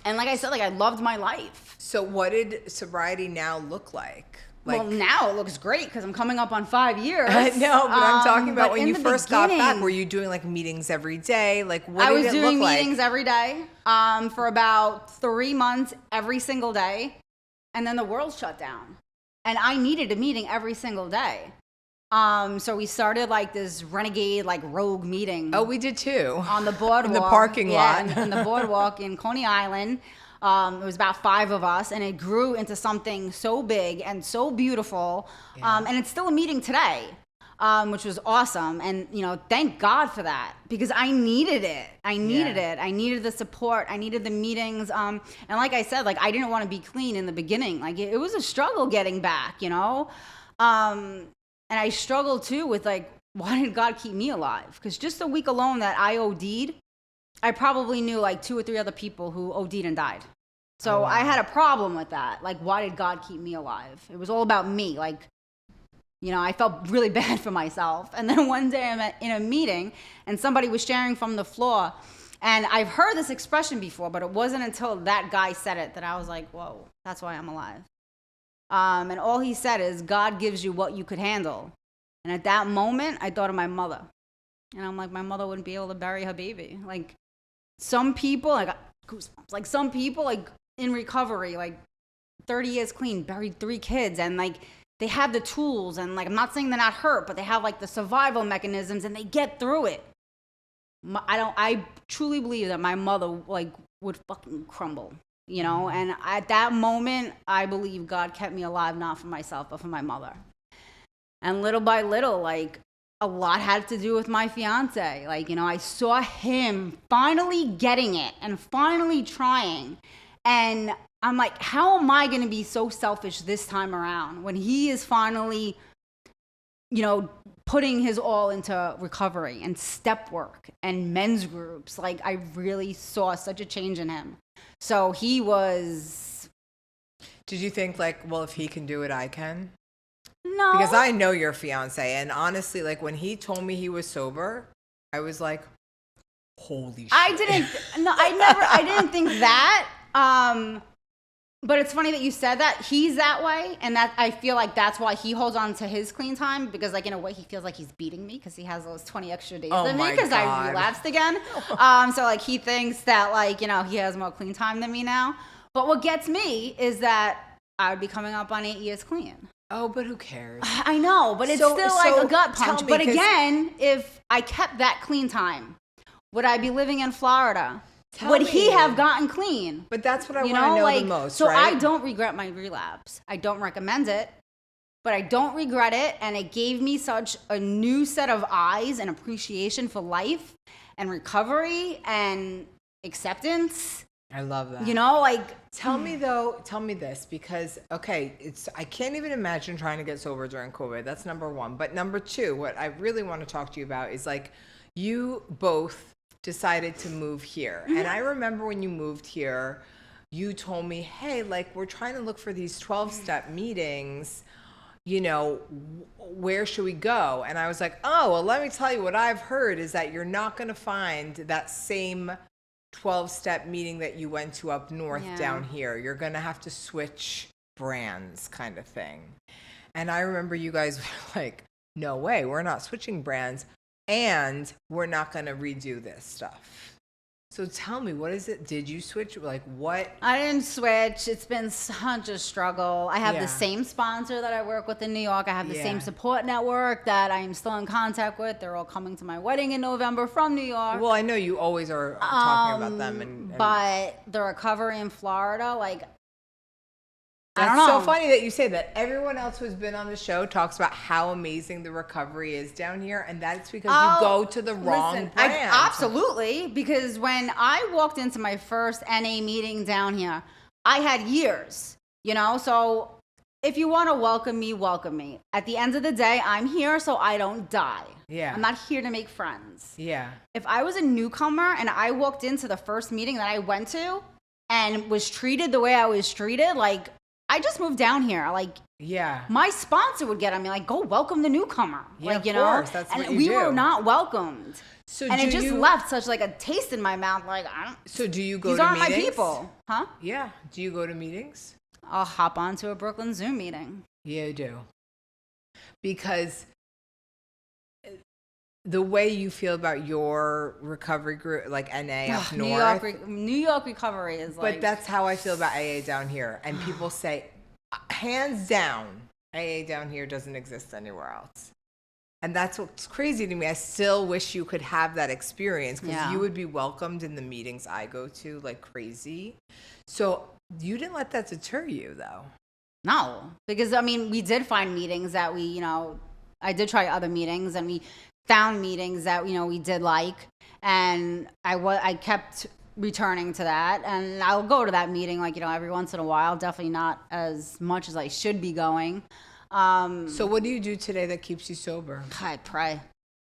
[SPEAKER 1] like I said, like I loved my life.
[SPEAKER 2] So what did sobriety now look like?
[SPEAKER 1] Well, now it looks great because I'm coming up on 5 years.
[SPEAKER 2] I know, but I'm talking about when you first got back. Were you doing like meetings every day? Like what did it look like?
[SPEAKER 1] I was doing meetings every day for about 3 months, every single day. And then the world shut down. And I needed a meeting every single day. So we started like this renegade, like rogue meeting.
[SPEAKER 2] Oh, we did too.
[SPEAKER 1] On the boardwalk.
[SPEAKER 2] In the parking lot.
[SPEAKER 1] In the boardwalk in Coney Island. It was about 5 of us, and it grew into something so big and so beautiful. And it's still a meeting today, which was awesome. And, thank God for that, because I needed it. I needed the support. I needed the meetings. And like I said, like I didn't want to be clean in the beginning. Like it was a struggle getting back, And I struggled too with like, why did God keep me alive? Because just a week alone that I OD'd, I probably knew like 2 or 3 other people who OD'd and died. So I had a problem with that. Like, why did God keep me alive? It was all about me. Like, I felt really bad for myself. And then one day I'm in a meeting and somebody was sharing from the floor. And I've heard this expression before, but it wasn't until that guy said it that I was like, whoa, that's why I'm alive. And all he said is, God gives you what you could handle. And at that moment, I thought of my mother. And I'm like, my mother wouldn't be able to bury her baby. Like, some people, I got goosebumps. Like, some people, like, in recovery, like, 30 years clean, buried 3 kids, and, like, they have the tools, and, like, I'm not saying they're not hurt, but they have, like, the survival mechanisms, and they get through it. I truly believe that my mother, like, would fucking crumble, you know? And at that moment, I believe God kept me alive, not for myself, but for my mother. And little by little, like, a lot had to do with my fiance. Like, you know, I saw him finally getting it and finally trying. And I'm like, how am I going to be so selfish this time around when he is finally, you know, putting his all into recovery and step work and men's groups? Like, I really saw such a change in him. So he was...
[SPEAKER 2] Did you think, like, well, if he can do it, I can?
[SPEAKER 1] No.
[SPEAKER 2] Because I know your fiance, and honestly, like, when he told me he was sober, I was like, holy shit.
[SPEAKER 1] I didn't think that. But it's funny that you said that. He's that way, and that I feel like that's why he holds on to his clean time, because, like, in a way, he feels like he's beating me because he has those 20 extra days than me because I relapsed again. So, like, he thinks that, like, you know, he has more clean time than me now. But what gets me is that I would be coming up on 8 years clean.
[SPEAKER 2] Oh, but who cares?
[SPEAKER 1] I know, but it's still like a gut punch. But again, if I kept that clean time, would I be living in Florida? Would he have gotten clean?
[SPEAKER 2] But that's what I want to know
[SPEAKER 1] like,
[SPEAKER 2] the most,
[SPEAKER 1] so
[SPEAKER 2] right?
[SPEAKER 1] I don't regret my relapse. I don't recommend it, but I don't regret it. And it gave me such a new set of eyes and appreciation for life and recovery and acceptance.
[SPEAKER 2] I love that.
[SPEAKER 1] You know, like...
[SPEAKER 2] Tell me this, because, okay, I can't even imagine trying to get sober during COVID. That's number one. But number two, what I really want to talk to you about is, like, you both decided to move here. And I remember when you moved here, you told me, hey, like, we're trying to look for these 12-step meetings. You know, where should we go? And I was like, oh, well, let me tell you what I've heard is that you're not going to find that same 12-step meeting that you went to up north down here. You're going to have to switch brands, kind of thing. And I remember you guys were like, no way, we're not switching brands, and we're not going to redo this stuff. So tell me, what is it? Did you switch? Like, what?
[SPEAKER 1] I didn't switch. It's been such a struggle. I have the same sponsor that I work with in New York. I have the same support network that I'm still in contact with. They're all coming to my wedding in November from New York.
[SPEAKER 2] Well, I know you always are talking about them. And
[SPEAKER 1] but the recovery in Florida, like, I
[SPEAKER 2] that's
[SPEAKER 1] don't know.
[SPEAKER 2] so funny that you say that. Everyone else who's been on the show talks about how amazing the recovery is down here, and that's because you go to the wrong brand.
[SPEAKER 1] Absolutely, because when I walked into my first NA meeting down here, I had years, you know? So if you want to welcome me, welcome me. At the end of the day, I'm here so I don't die.
[SPEAKER 2] Yeah.
[SPEAKER 1] I'm not here to make friends.
[SPEAKER 2] Yeah.
[SPEAKER 1] If I was a newcomer and I walked into the first meeting that I went to and was treated the way I was treated, like, I just moved down here. Like, my sponsor would get on me, like, go welcome the newcomer.
[SPEAKER 2] Yeah,
[SPEAKER 1] like, you
[SPEAKER 2] of
[SPEAKER 1] know,
[SPEAKER 2] course. That's
[SPEAKER 1] and
[SPEAKER 2] what you
[SPEAKER 1] we
[SPEAKER 2] do.
[SPEAKER 1] were not welcomed.
[SPEAKER 2] So
[SPEAKER 1] and it just left such like a taste in my mouth. Like, I don't.
[SPEAKER 2] So do you go
[SPEAKER 1] these
[SPEAKER 2] to
[SPEAKER 1] aren't
[SPEAKER 2] meetings?
[SPEAKER 1] my people, huh?
[SPEAKER 2] Yeah. Do you go to meetings?
[SPEAKER 1] I'll hop onto a Brooklyn Zoom meeting.
[SPEAKER 2] Yeah, you do. Because the way you feel about your recovery group, like NA up north.
[SPEAKER 1] New York recovery is like.
[SPEAKER 2] But that's how I feel about AA down here. And people say, hands down, AA down here doesn't exist anywhere else. And that's what's crazy to me. I still wish you could have that experience, because you would be welcomed in the meetings I go to like crazy. So you didn't let that deter you, though.
[SPEAKER 1] No, because I mean, we did find meetings that we, you know, I did try other meetings, and we found meetings that, you know, we did like, and I kept returning to that, and I'll go to that meeting, like, you know, every once in a while. Definitely not as much as I should be going.
[SPEAKER 2] So what do you do today that keeps you sober?
[SPEAKER 1] I pray.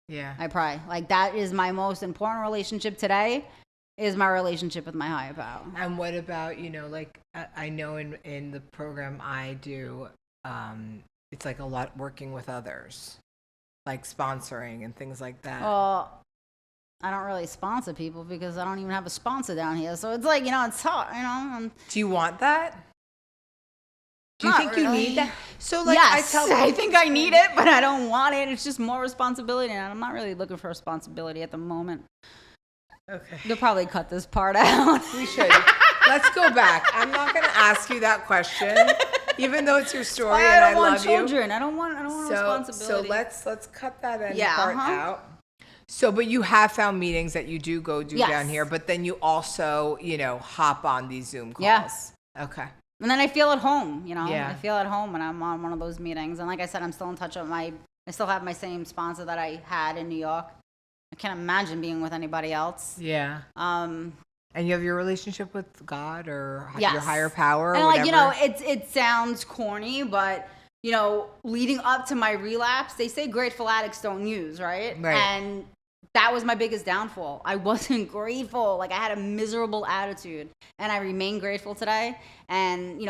[SPEAKER 2] Yeah.
[SPEAKER 1] I pray. Like, that is my most important relationship today, is my relationship with my higher power.
[SPEAKER 2] And what about, you know, like, I know in the program I do, it's like a lot working with others, like sponsoring and things like that.
[SPEAKER 1] Well, I don't really sponsor people because I don't even have a sponsor down here. So it's like, you know, it's hard, you know.
[SPEAKER 2] Do you want that? Do you
[SPEAKER 1] Not
[SPEAKER 2] think
[SPEAKER 1] really.
[SPEAKER 2] you need that? So, like,
[SPEAKER 1] yes, I think I need it, but I don't want it. It's just more responsibility, and I'm not really looking for responsibility at the moment.
[SPEAKER 2] Okay.
[SPEAKER 1] They'll probably cut this part out.
[SPEAKER 2] We should. Let's go back. I'm not going to ask you that question, even though it's your story and I love you.
[SPEAKER 1] I don't want children. I don't want responsibility.
[SPEAKER 2] So let's cut that end part out. So, but you have found meetings that you do go do
[SPEAKER 1] Yes.
[SPEAKER 2] down here, but then you also, hop on these Zoom calls.
[SPEAKER 1] Yeah.
[SPEAKER 2] Okay.
[SPEAKER 1] And then I feel at home,
[SPEAKER 2] Yeah.
[SPEAKER 1] I feel at home when I'm on one of those meetings. And like I said, I'm still in touch with I still have my same sponsor that I had in New York. I can't imagine being with anybody else.
[SPEAKER 2] Yeah. And you have your relationship with God or your
[SPEAKER 1] Yes.
[SPEAKER 2] higher power or
[SPEAKER 1] And
[SPEAKER 2] whatever?
[SPEAKER 1] it sounds corny, but leading up to my relapse, they say grateful addicts don't use, right?
[SPEAKER 2] Right.
[SPEAKER 1] And that was my biggest downfall. I wasn't grateful. Like I had a miserable attitude, and I remain grateful today. And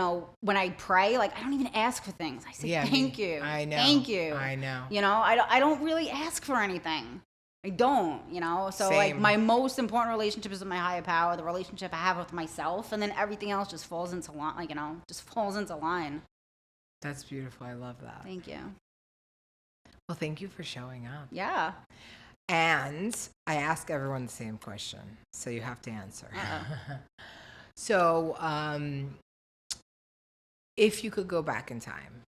[SPEAKER 1] when I pray, like I don't even ask for things. I say thank you.
[SPEAKER 2] I know.
[SPEAKER 1] Thank you.
[SPEAKER 2] I know.
[SPEAKER 1] I don't really ask for anything. I don't, So like
[SPEAKER 2] Same.
[SPEAKER 1] my most important relationship is with my higher power, the relationship I have with myself, and then everything else just falls into line. Like just falls into line.
[SPEAKER 2] That's beautiful. I love that.
[SPEAKER 1] Thank you.
[SPEAKER 2] Well, thank you for showing up.
[SPEAKER 1] Yeah.
[SPEAKER 2] And I ask everyone the same question, so you have to answer.
[SPEAKER 1] Uh-oh.
[SPEAKER 2] So, if you could go back in time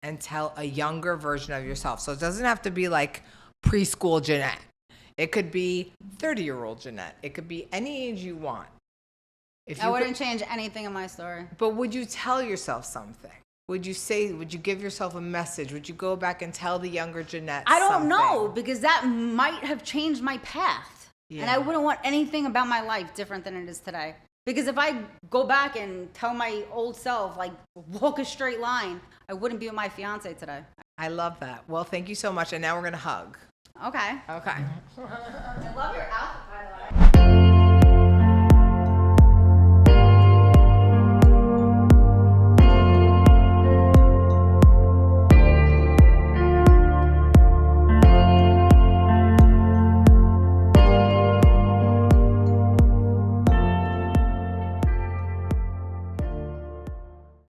[SPEAKER 2] and tell a younger version of yourself, so it doesn't have to be like preschool Jeanette. It could be 30-year-old Jeanette. It could be any age you want.
[SPEAKER 1] I wouldn't change anything in my story.
[SPEAKER 2] But would you tell yourself something? Would you give yourself a message? Would you go back and tell the younger Jeanette
[SPEAKER 1] I don't
[SPEAKER 2] something?
[SPEAKER 1] know, because that might have changed my path. And
[SPEAKER 2] Yeah.
[SPEAKER 1] I wouldn't want anything about my life different than it is today. Because if I go back and tell my old self, like, walk a straight line, I wouldn't be with my fiance today.
[SPEAKER 2] I love that. Well, thank you so much. And now we're going to hug.
[SPEAKER 1] Okay.
[SPEAKER 2] Okay.
[SPEAKER 1] I love your outfit.